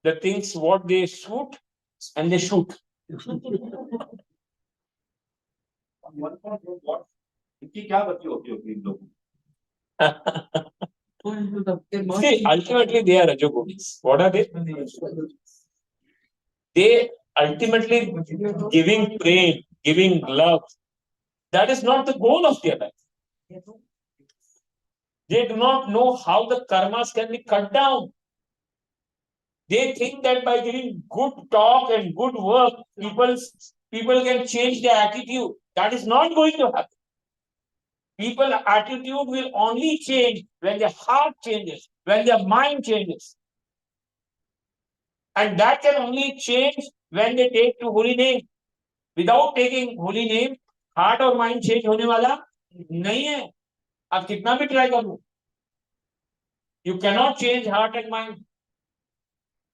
the things what they suit and they shoot. इनकी क्या गति होती होगी इन लोगों की? See, ultimately they are Rajogunis. What are they? They ultimately giving praise, giving love. That is not the goal of their life. They do not know how the karmas can be cut down. They think that by giving good talk and good work, people can change their attitude. That is not going to happen. People's attitude will only change when their heart changes, when their mind changes. And that can only change when they take to holy name. Without taking holy name, heart or mind change होने वाला नहीं है. आप कितना भी try कर लो. You cannot change heart and mind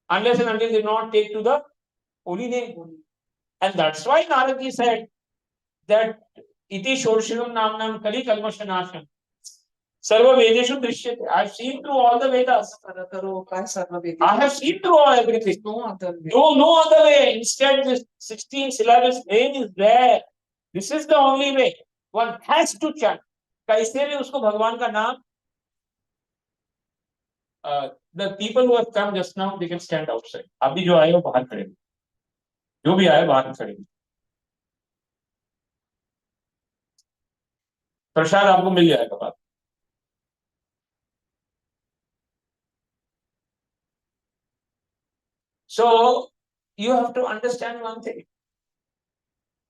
unless and until they not take to the holy name. And that's why Narad ji said that iti shorshinam namnam kali kalmashanasham sarva vedeshu drishyate. I have seen through all the Vedas. I have seen through all everything. No other way. No other way. Instead, this 16 syllabus name is there. This is the only way. One has to chant. कैसे भी उसको भगवान का नाम. The people who have come just now, they can stand outside. अभी जो आए वो बाहर खड़े. जो भी आए बाहर खड़े. प्रसाद आपको मिल जाएगा बात. So you have to understand one thing.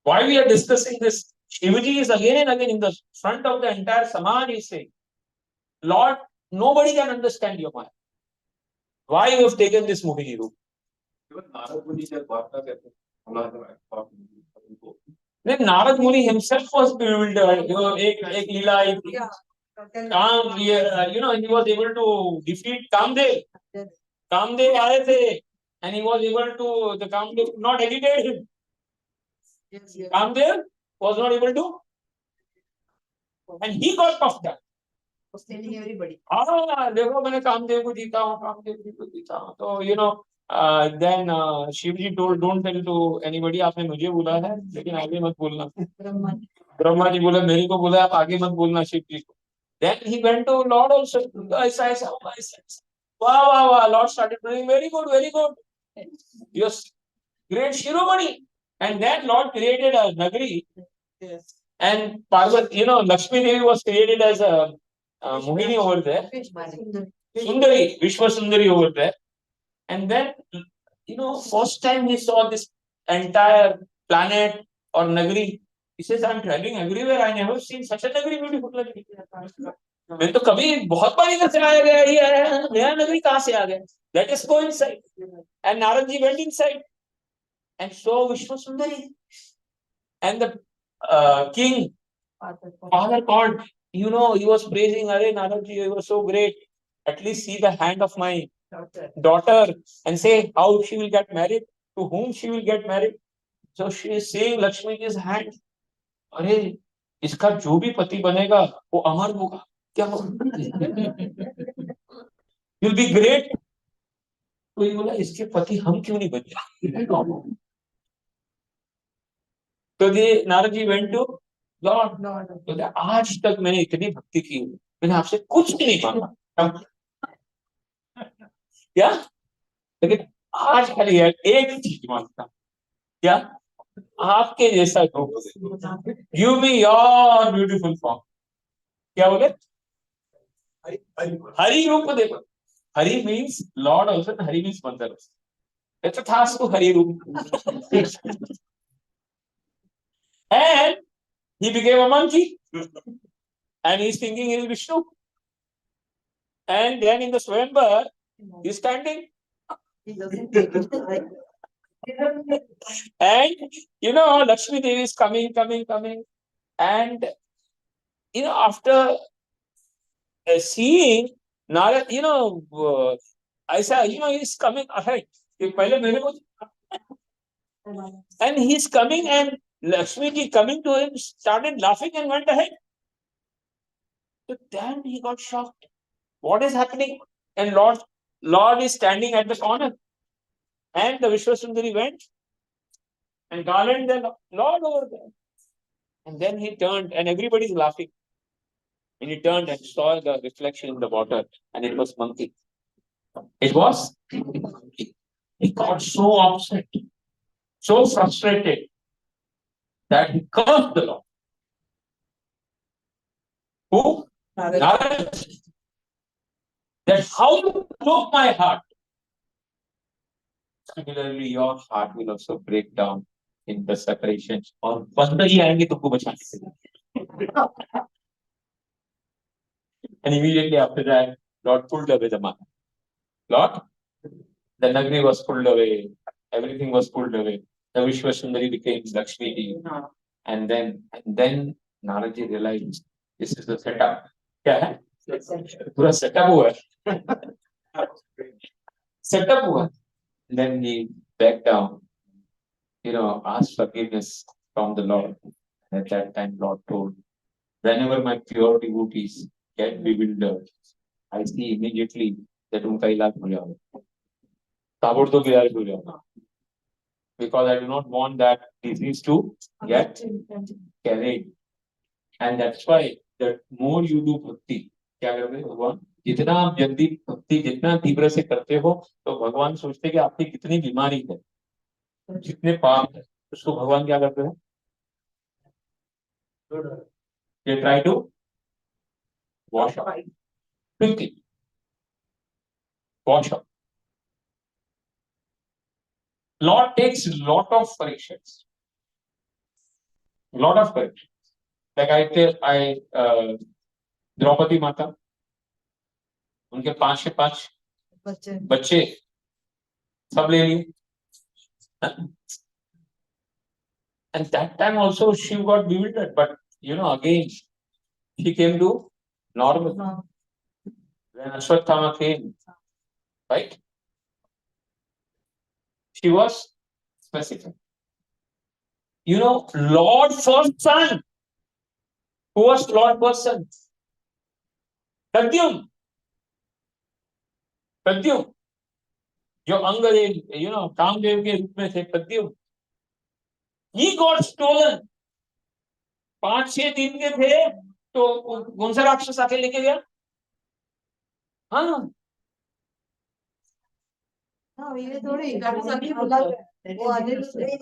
Why we are discussing this? Shivaji is again and again in the front of the entire Samaj. He is saying, Lord, nobody can understand your mind. Why you have taken this Mohini route? केवल नारद मुनि जब वार्ता करते हैं, उनको Then Narad Muni himself was bewildered. You know, एक लीला एक काम, you know, he was able to defeat Kamdev. Kamdev आए थे, and he was able to, the Kamdev could not agitate him. Kamdev was not able to, and he got puffed up. हाँ, देखो मैंने कामदेव को जीता हूँ, कामदेव जी को जीता हूँ. तो you know, then Shivji told, don't tell to anybody. आपने मुझे बुला है, लेकिन आगे मत बोलना. ब्रह्मा जी बोले मेरे को बोला, आप आगे मत बोलना शिव जी को. Then he went to Lord also. ऐसा. Wow. Lord started doing very good. Yes, great Shiromani. And then Lord created a Nagari. Yes. And Parvati, you know, Lakshmi Devi was created as a Mohini over there. Sundari, Vishwa Sundari over there. And then, you know, first time he saw this entire planet or Nagari, he says, I'm traveling everywhere. I never seen such a Nagari beautiful Nagari. मैं तो कभी बहुत बार इधर से आया गया, ये आया, नया नगरी कहाँ से आ गया? Let us go inside. And Narad ji went inside and saw Vishwa Sundari. And the king, father called, you know, he was praising, Are Narad ji, you were so great. At least see the hand of my daughter and say how she will get married, to whom she will get married. So she is saying Lakshmi ji's hand. अरे इसका जो भी पति बनेगा वो अमर होगा. क्या होगा? You'll be great. तो ये बोला इसके पति हम क्यों नहीं बन जाए? तो ये Narad ji went to Lord. तो आज तक मैंने इतनी भक्ति की, मैंने आपसे कुछ भी नहीं मांगा. क्या? लेकिन आज खाली एक चीज मांगता. क्या? आपके जैसा रूप. Give me your beautiful form. क्या बोले? हरि रूप देखो. Hari means Lord also, and Hari means Mother also. तथास्तु हरि रूप. And he became a monkey. And he's thinking he is Vishnu. And then in the Swayamvar, he's standing. And you know, Lakshmi Devi is coming. And you know, after seeing Narad, you know, I said, you know, he's coming ahead. And he's coming, and Lakshmi ji coming to him started laughing and went ahead. So then he got shocked. What is happening? And Lord is standing at the corner. And the Vishwa Sundari went and garland the Lord over there. And then he turned, and everybody's laughing. And he turned and saw the reflection in the water, and it was monkey. It was monkey. He got so upset, so frustrated that he cursed the Lord. Who? Narad. That how you broke my heart. Similarly, your heart will also break down in the separations. और बंदर ही आएंगे तुमको बचाने के लिए. And immediately after that, Lord pulled away the man. Lord, the Nagri was pulled away. Everything was pulled away. The Vishwasundari became Lakshmi Devi. And then Naraji realized this is the setup. क्या है? पूरा setup हुआ है. Setup हुआ. Then he backed down, asked forgiveness from the Lord. And at that time, Lord told, whenever my pure devotees get bewildered, I see immediately that उनका इलाज हो जाएगा. ताबड़तोड़ इलाज हो जाएगा. Because I do not want that disease to get carried. And that's why the more you do bhakti, क्या करते हैं भगवान? जितना आप जल्दी भक्ति जितना तीव्र से करते हो, तो भगवान सोचते कि आपकी कितनी बीमारी है, जितने पाप है, उसको भगवान क्या करते हैं? They try to wash up quickly. Wash up. Lord takes lot of corrections. Lot of corrections. Like Draupadi Mata, उनके 5 के 5 बच्चे सब ले लिए. And that time also she got bewildered, but again she came to normal. When Ashwatthama came, right? She was specific. Lord first son. Who was Lord first son? Pradyum. जो अंगदेव, कामदेव के रूप में थे प्रद्युम्न. He got stolen. 5-6 दिन के थे, तो कौन सा राक्षस आके लेके गया? हाँ. ये थोड़ी बोला वो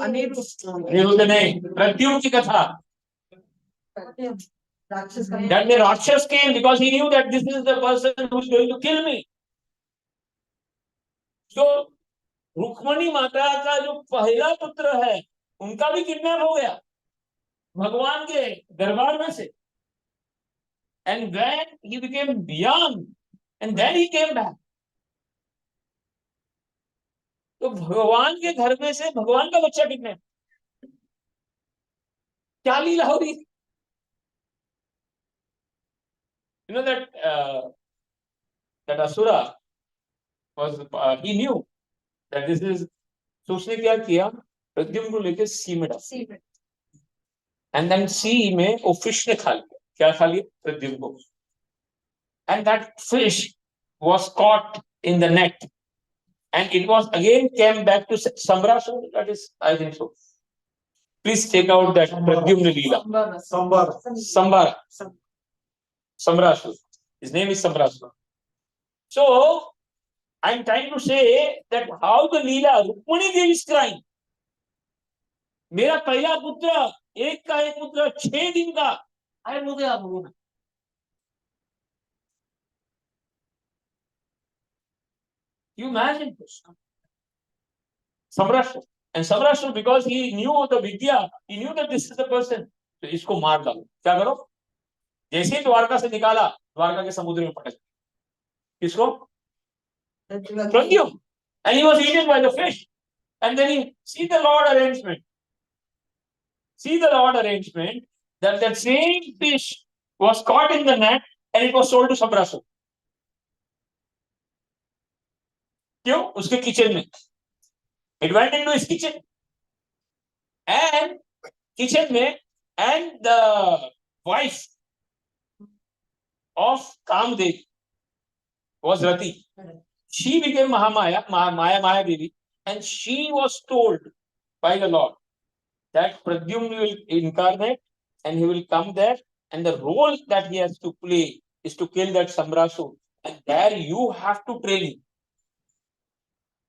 अनिरुद्ध नहीं, प्रद्युम्न की कथा. That the Rakshas came because he knew that this is the person who is going to kill me. So, Rukmini माता का जो पहला पुत्र है, उनका भी किडनैप हो गया भगवान के दरबार में से. And when he became young, and then he came back. तो भगवान के घर में से भगवान का बच्चा किडनैप. क्या लीला हो रही? That Asura was he knew that this is. So उसने क्या किया? प्रद्युम्न को लेके सी में डाला. And then सी में वो फिश ने खा लिया. क्या खा लिया? प्रद्युम्न को. And that fish was caught in the net, and it was again came back to Sambrasur. That is, I think so. Please take out that Pradyumna Leela. Sambrasur. His name is Sambrasur. So, I'm trying to say that how the Leela, Rukmani Devi is crying. मेरा पहला पुत्र, एक का एक पुत्र 6 दिन का गायब हो गया भगवान. You imagine this. Samrashtra. And Samrashtra, because he knew the Vidya, he knew that this is the person. तो इसको मार डालो. क्या करो? जैसे ही द्वारका से निकाला, द्वारका के समुद्र में पटक. किसको? Pradyumna. And he was eaten by the fish. And then he see the Lord arrangement. That same fish was caught in the net and it was sold to Samrashtra. क्यों? उसके किचन में. It went into his kitchen. And kitchen में, and the wife of Kamdev was Rati. She became Mahamaya, Maya Devi, and she was told by the Lord that Pradyumna will incarnate and he will come there, and the role that he has to play is to kill that Samrasu. And there you have to train him.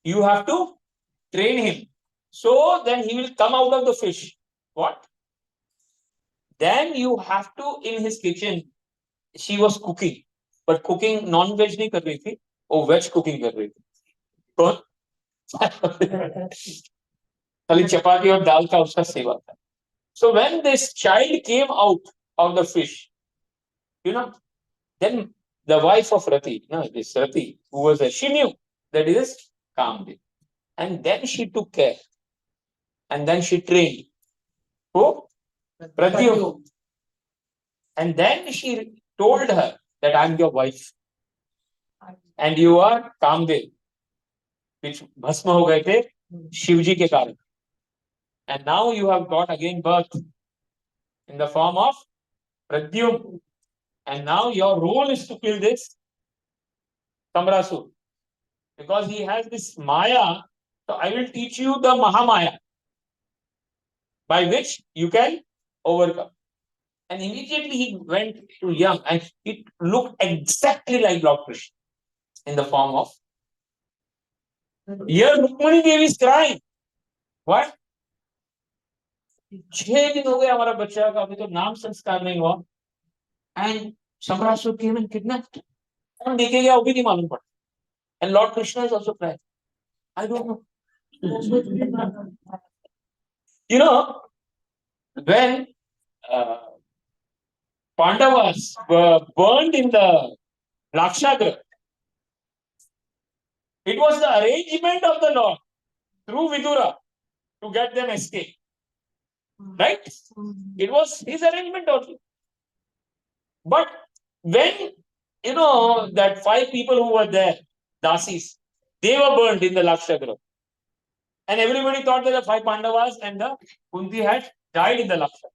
You have to train him. So then he will come out of the fish. What? Then you have to, in his kitchen, she was cooking. But cooking non-veg नहीं कर रही थी, वो veg cooking कर रही थी. कौन? खाली चपाती और दाल का उसका सेवा था. So when this child came out of the fish, then the wife of Rati, this Rati, who was she knew that it is Kamdev. And then she took care. And then she trained. Who? Pradyumna. And then she told her that I'm your wife. And you are Kamdev. Which भस्म हो गए थे शिवजी के कारण. And now you have got again birth in the form of Pradyumna. And now your role is to kill this Samrasu. Because he has this Maya, so I will teach you the Mahamaya, by which you can overcome. And immediately he went to young, and it looked exactly like Lord Krishna in the form of. Here Rukmani Devi is crying. What? 6 दिन हो गए हमारा बच्चा का, अभी तो नाम संस्कार नहीं हुआ. And Samrasu came and kidnapped. कौन लेके गया वो भी नहीं मालूम पड़ा. And Lord Krishna is also crying. I don't know. When Pandavas were burned in the Lakshagra, it was the arrangement of the Lord through Vidura to get them escape. Right? It was his arrangement also. But when, that 5 people who were there, Dasis, they were burned in the Lakshagra. And everybody thought that the 5 Pandavas and the Kunti had died in the Lakshagra.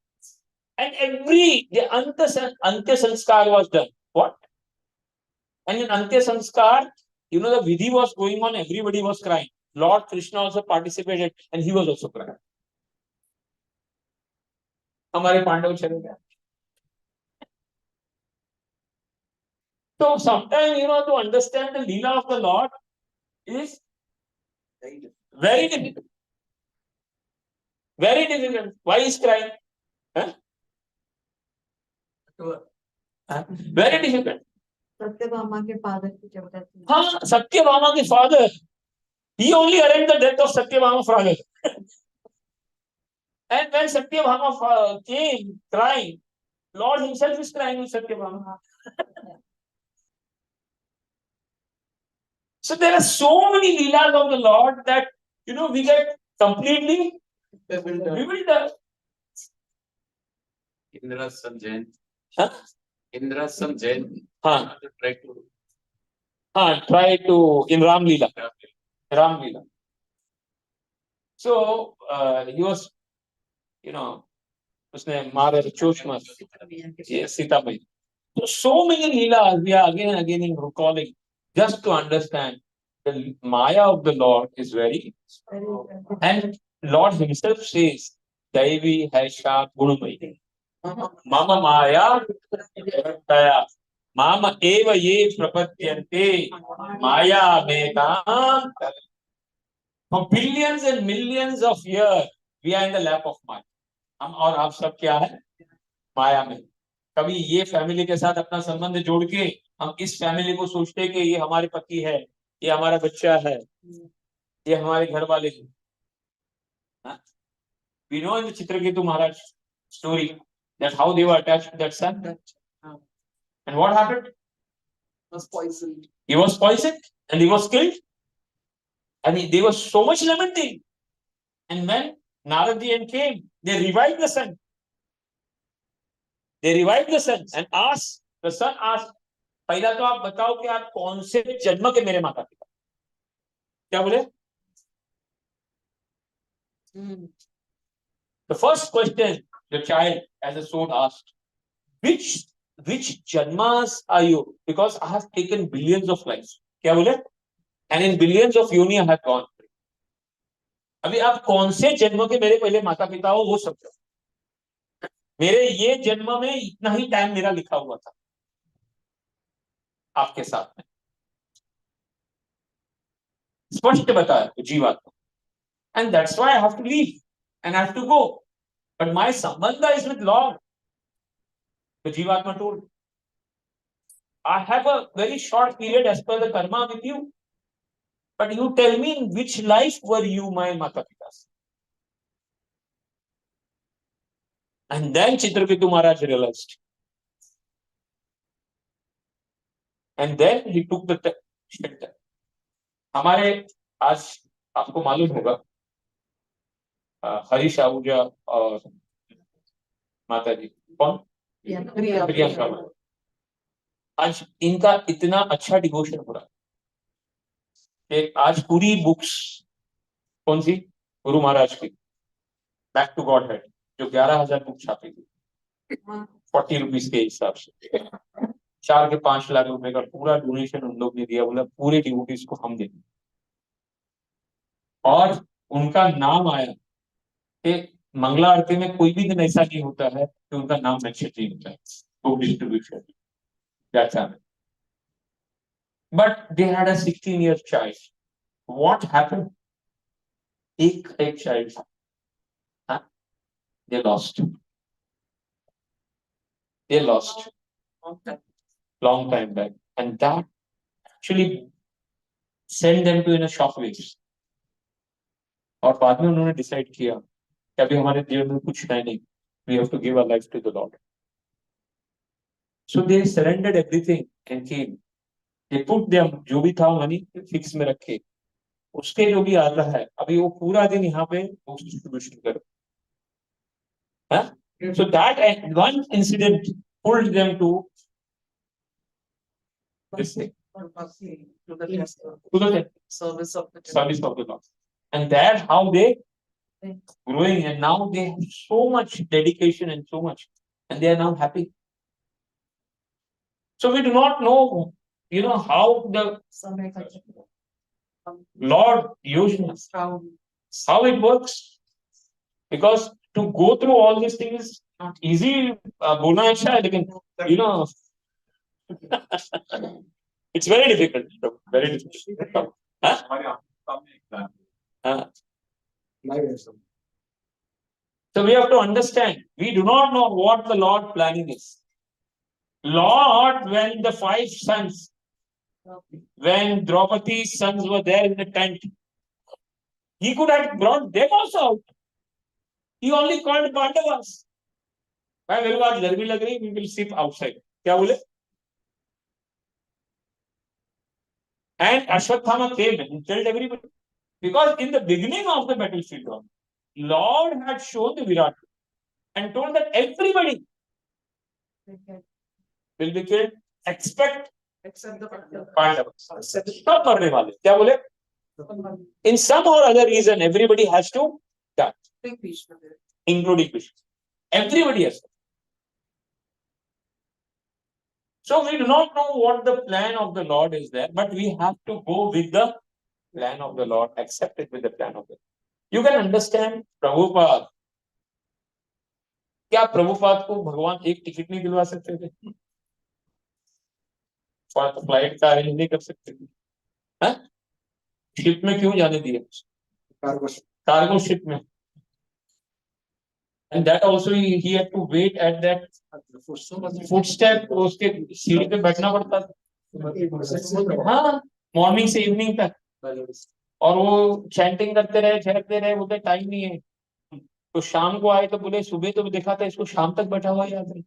And the Antya Sanskar was done. What? And in Antya Sanskar, the Vidhi was going on, everybody was crying. Lord Krishna also participated and he was also crying. हमारे पांडव चले गए. So sometimes, to understand the Leela of the Lord is very difficult. Very difficult. Why is crying? Huh? Very difficult. Satyabhama के father की जबरदस्ती. हाँ, Satyabhama के father. He only arranged the death of Satyabhama's father. And when Satyabhama came crying, Lord himself is crying with Satyabhama. So there are so many leelas of the Lord that, we get completely bewildered. Indra some Jain. Huh? Indra some Jain. Huh. Try to in Ram Leela. Ram Leela. So he was, उसने मारे चोच मार. Yes, Sita Mai. So many leelas we are again and again recalling just to understand the Maya of the Lord is very. And Lord himself says, Daivi Haisha Gunamai. Mama Maya Mama Eva Ye Prapatyante Maya Mekam. For billions and millions of years, we are in the lap of Maya. हम और आप सब क्या है? माया में. कभी ये family के साथ अपना संबंध जोड़ के हम इस फैमिली को सोचते कि ये हमारे पति है, ये हमारा बच्चा है, ये हमारे घर वाले हैं. We know in the Chitraketu Maharaj story that how they were attached to that son. And what happened? He was poisoned. He was poisoned and he was killed. And they were so much lamenting. And when Naradian came, they revived the son. They revived the son and asked, the son asked, पहला तो आप बताओ कि आप कौन से जन्म के मेरे माता पिता? क्या बोले? The first question the child as a sword asked, which janmas are you? Because I have taken billions of lives. क्या बोले? And in billions of yoni I have gone. अभी आप कौन से जन्म के मेरे पहले माता पिता हो वो सब, मेरे ये जन्म में इतना ही टाइम मेरा लिखा हुआ था आपके साथ में, स्पष्ट बताया जीवात्मा, and that's why I have to leave and I have to go, but my sambandh is with lord. तो jivatma told, I have a very short period as per the karma with you, but you tell me in which life were you my mata pita. And then Chitraketu Maharaj realized, and then he took the shelter. हमारे आज आपको मालूम होगा हरीश आहूजा और माता जी कौन, प्रियंका माता, आज इनका इतना अच्छा डिवोशन हो रहा है कि आज पूरी बुक्स कौन सी, गुरु महाराज की बैक टू गॉड हेड, जो 11,000 बुक छापी थी 40 रुपीज के हिसाब से, 4 के 5 लाख रुपए का पूरा डोनेशन उन लोग ने दिया, बोला पूरे डिवोटीज को हम देंगे। और उनका नाम आया कि मंगला आरती में कोई भी दिन ऐसा नहीं होता है कि उनका नाम मेंशन नहीं होता है, तो distribution but they had a 16 year child, what happened, एक child, they lost long time back, and that actually sent them to in a shockwaves। और बाद में उन्होंने डिसाइड किया कि अभी हमारे जीवन में कुछ है नहीं, we have to give our life to the lord. So they surrendered everything and came, they put them, जो भी था मनी फिक्स में रखे, उसके जो भी आता है अभी वो पूरा दिन यहाँ पे डिस्ट्रीब्यूशन करो। So that one incident pulled them to this thing, to the service of the service of the Lord, and that's how they growing, and now they have so much dedication and so much, and they are now happy. So we do not know, how the Lord uses, how it works, because to go through all these things is not easy. बोलना अच्छा है, लेकिन it's very difficult, very difficult. So we have to understand, we do not know what the Lord planning is. Lord, when the 5 sons, when Draupadi's sons were there in the tent, he could have brought them also out. He only called Pandavas. भाई मेरे को आज गर्मी लग रही, we will sleep outside. क्या बोले? And Ashwatthama came and told everybody, because in the beginning of the battlefield, Lord had shown the Virat and told that everybody will be killed except the Pandavas. सब मरने वाले, क्या बोले? In some or other reason, everybody has to die, including Krishna. Everybody has to. So we do not know what the plan of the Lord is there, but we have to go with the plan of the Lord, accept it with the plan of the Lord. You can understand Prabhupada, क्या प्रभुपाद को भगवान एक ticket नहीं दिलवा सकते थे? Flight का arrange नहीं कर सकते थे? शिप में क्यों जाने दिए? कार्गो शिप में, and that also he had to wait at that footstep, उसके सीढ़ी पे बैठना पड़ता था, हाँ, मॉर्निंग से इवनिंग तक, और वो चैंटिंग करते रहे, झड़कते रहे, बोलते टाइम नहीं है। तो शाम को आए तो बोले सुबह तो देखा था इसको शाम तक बैठा हुआ याद नहीं,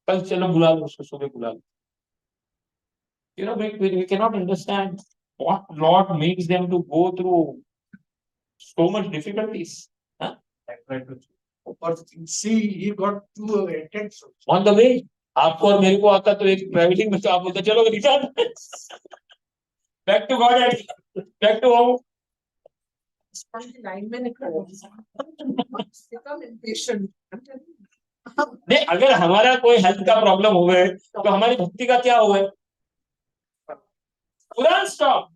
कल चलो बुला लो उसको, सुबह बुला लो। We cannot understand what Lord makes them to go through so much difficulties. See, he got 2 attempts on the way. आपको और मेरे को आता तो एक ट्रैवलिंग में, तो आप बोलते चलो return back to god and back to home. Line में नहीं, अगर हमारा कोई हेल्थ का प्रॉब्लम हो गए तो हमारी भक्ति का क्या हो गए? तुरंत स्टॉप,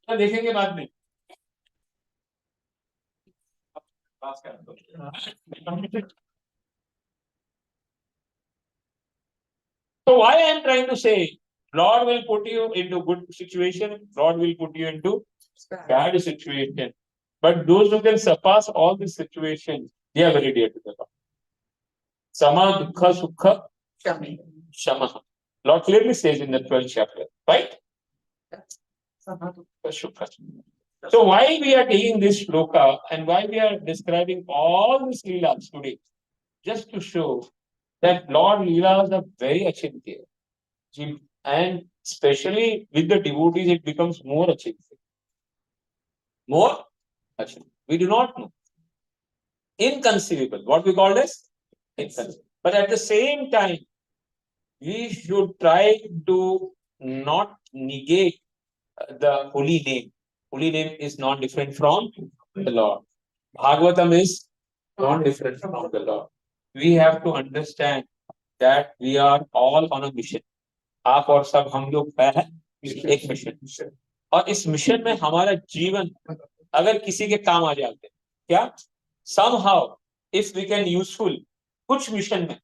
तो देखेंगे बाद में। Class cancel. So why I am trying to say, Lord will put you into good situation, Lord will put you into bad situation. But those who can surpass all these situations, they are very dear to the Lord. Sama dukha sukha shama. Lord clearly says in the 12th chapter, right? So why we are taking this shloka and why we are describing all these leelas today? Just to show that Lord leelas are very achintya. And especially with the devotees, it becomes more achintya. More achintya. We do not know. Inconceivable. What we call as inconceivable. But at the same time, we should try to not negate the holy name. Holy name is not different from the Lord. Bhagavatam is not different from the Lord. We have to understand that we are all on a mission. आप और सब हम लोग है एक mission और इस mission में हमारा जीवन अगर किसी के काम आ जाते क्या somehow if we can useful कुछ मिशन में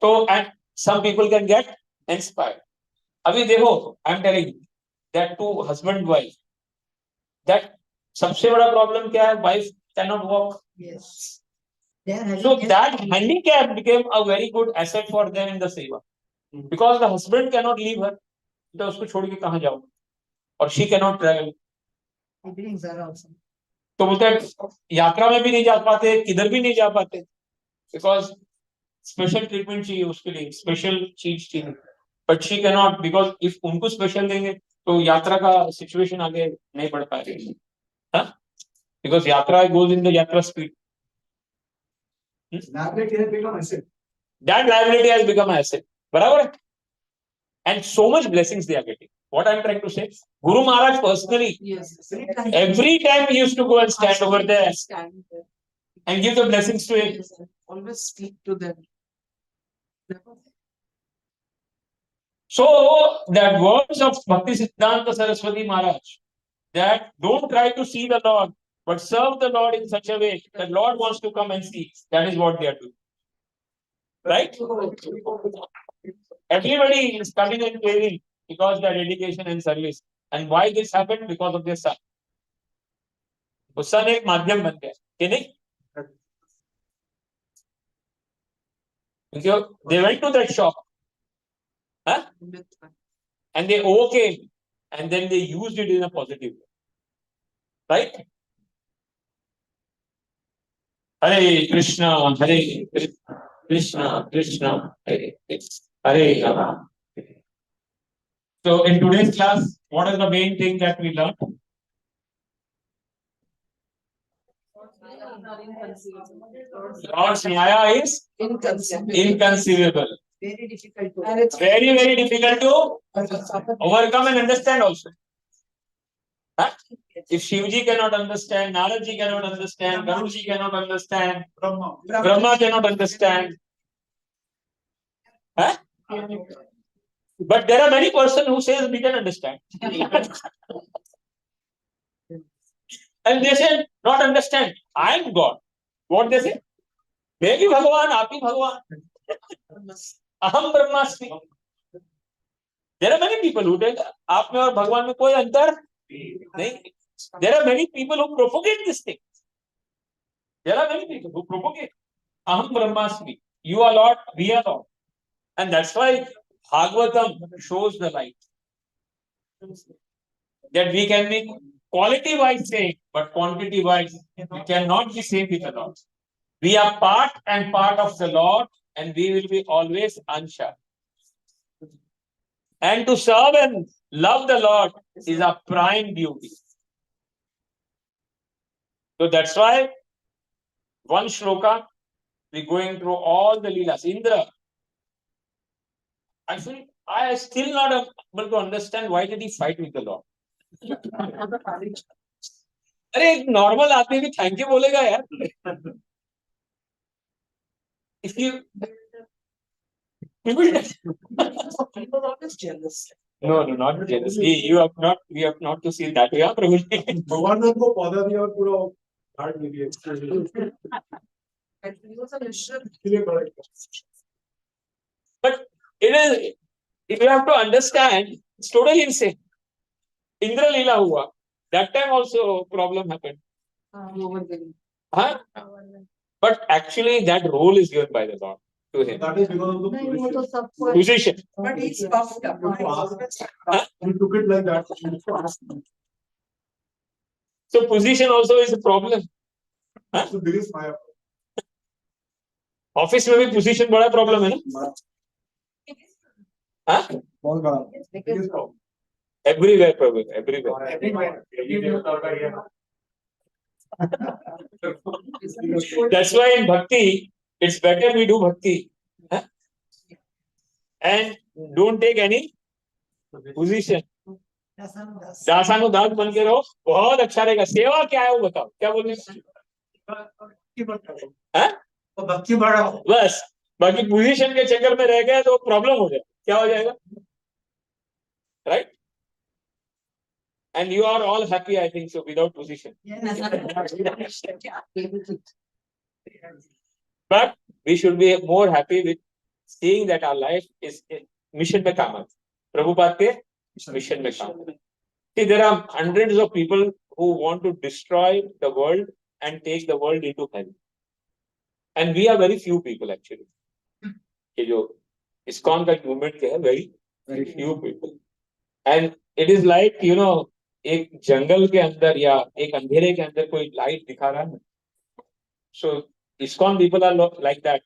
तो and some people can get inspired. अभी देखो I am telling you that two husband wife that सबसे बड़ा प्रॉब्लम क्या है wife cannot walk. Yes. So that handicap became a very good asset for them in the seva. Because the husband cannot leave her. तो उसको छोड़ के कहाँ जाओ और she cannot travel. तो बोलते हैं यात्रा में भी नहीं जा पाते किधर भी नहीं जा पाते because स्पेशल ट्रीटमेंट चाहिए उसके लिए स्पेशल चीज चाहिए but she can not because if उनको स्पेशल देंगे तो यात्रा का सिचुएशन आगे नहीं बढ़ पाएगा बिकॉज यात्रा गोज इन द यात्रा speed that liability has become asset बराबर है and so much blessings they are getting. What I'm trying to say, Guru Maharaj personally, Yes. every time he used to go and stand over there and give the blessings to him. Yes, always speak to them. So that words of Bhakti Siddhanta Saraswati Maharaj, that don't try to see the Lord, but serve the Lord in such a way that Lord wants to come and see. That is what they are doing. Right? Everybody is coming and playing because their dedication and service. And why this happened? Because of their son. तो son एक माध्यम बन गया, कि नहीं? Because they went to that shop, huh? And they overcame, and then they used it in a positive way, right? Hare Krishna, Hare Krishna, Krishna Krishna, Hare Krishna, Hare Rama. So in today's class, what is the main thing that we learned? Lord's Maya is inconceivable. Very difficult to And it's Very, very difficult to overcome and understand also. Huh? If Shivji cannot understand, Naradji cannot understand, Garuji cannot understand, Brahma cannot understand. Huh? But there are many persons who says we can understand. And they say, not understand. I am God. What they say? मैं भी भगवान, आप ही भगवान. अहम ब्रह्मास्मि. There are many people who tell आप में और भगवान में कोई अंतर नहीं. There are many people who propagate this thing. There are many people who propagate. Aham Brahmasmi. You are Lord, we are Lord. And that's why Bhagavatam shows the light. That we can be quality wise same, but quantity wise, we cannot be same with the Lord. We are part and part of the Lord, and we will be always Ansha. And to serve and love the Lord is a prime duty. So that's why one shloka, we're going through all the leelas. Indra, actually, I still not able to understand why did he fight with the Lord. अरे एक normal आदमी भी thank you बोलेगा यार. If you people People are always jealous. no, not jealous. We have not to see that way. Prabhuji. भगवान ने उनको पौधा दिया और पूरा हार्ड में भी है And he was a Mishra. इसलिए बड़ा है। But it is, if you have to understand, today he'll say, Indra Leela hua. That time also problem happened. Huh? But actually that role is given by the Lord to him. That is because of the नहीं वो तो position. सबको Position. But he's puffed up. You took it like that. So position also is a problem. That's the biggest Maya. Office में भी position बड़ा problem है ना? हाँ? बहुत बड़ा biggest problem. Everywhere problem, everywhere. That's why in bhakti, it's better we do bhakti. Huh? And don't take any position. दासानुदास बन के रहो, बहुत अच्छा रहेगा. सेवा क्या है वो बताओ, क्या बोल रहे हैं? तो भक्ति बढ़ा बस बाकी पोजीशन के चक्कर में रह गए तो प्रॉब्लम हो जाए. क्या हो जाएगा? Right? And you are all happy, I think so, without position. But we should be more happy with seeing that our life is mission में काम आता. प्रभुपाद के mission में काम. See, there are hundreds of people who want to destroy the world and take the world into hell. And we are very few people actually. कि जो ISKCON का movement के है, very few people. And it is like, you know, एक जंगल के अंदर या एक अंधेरे के अंदर कोई लाइट दिखा रहा है. So ISKCON people are like that,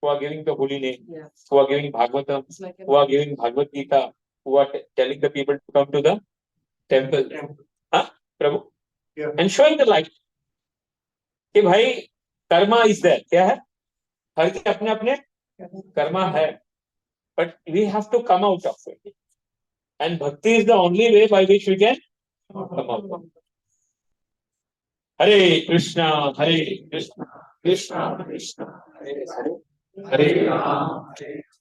who are giving the holy name, who are giving Bhagwatam, who are giving Bhagavad Gita, who are telling the people to come to the temple. हाँ, प्रभु? And showing the light. कि भाई Karma is there. क्या है? हर के अपने अपने कर्मा है. But we have to come out of it. And bhakti is the only way by which we can come out. Hare Krishna, Krishna Krishna, Hare Hare, Hare Ram.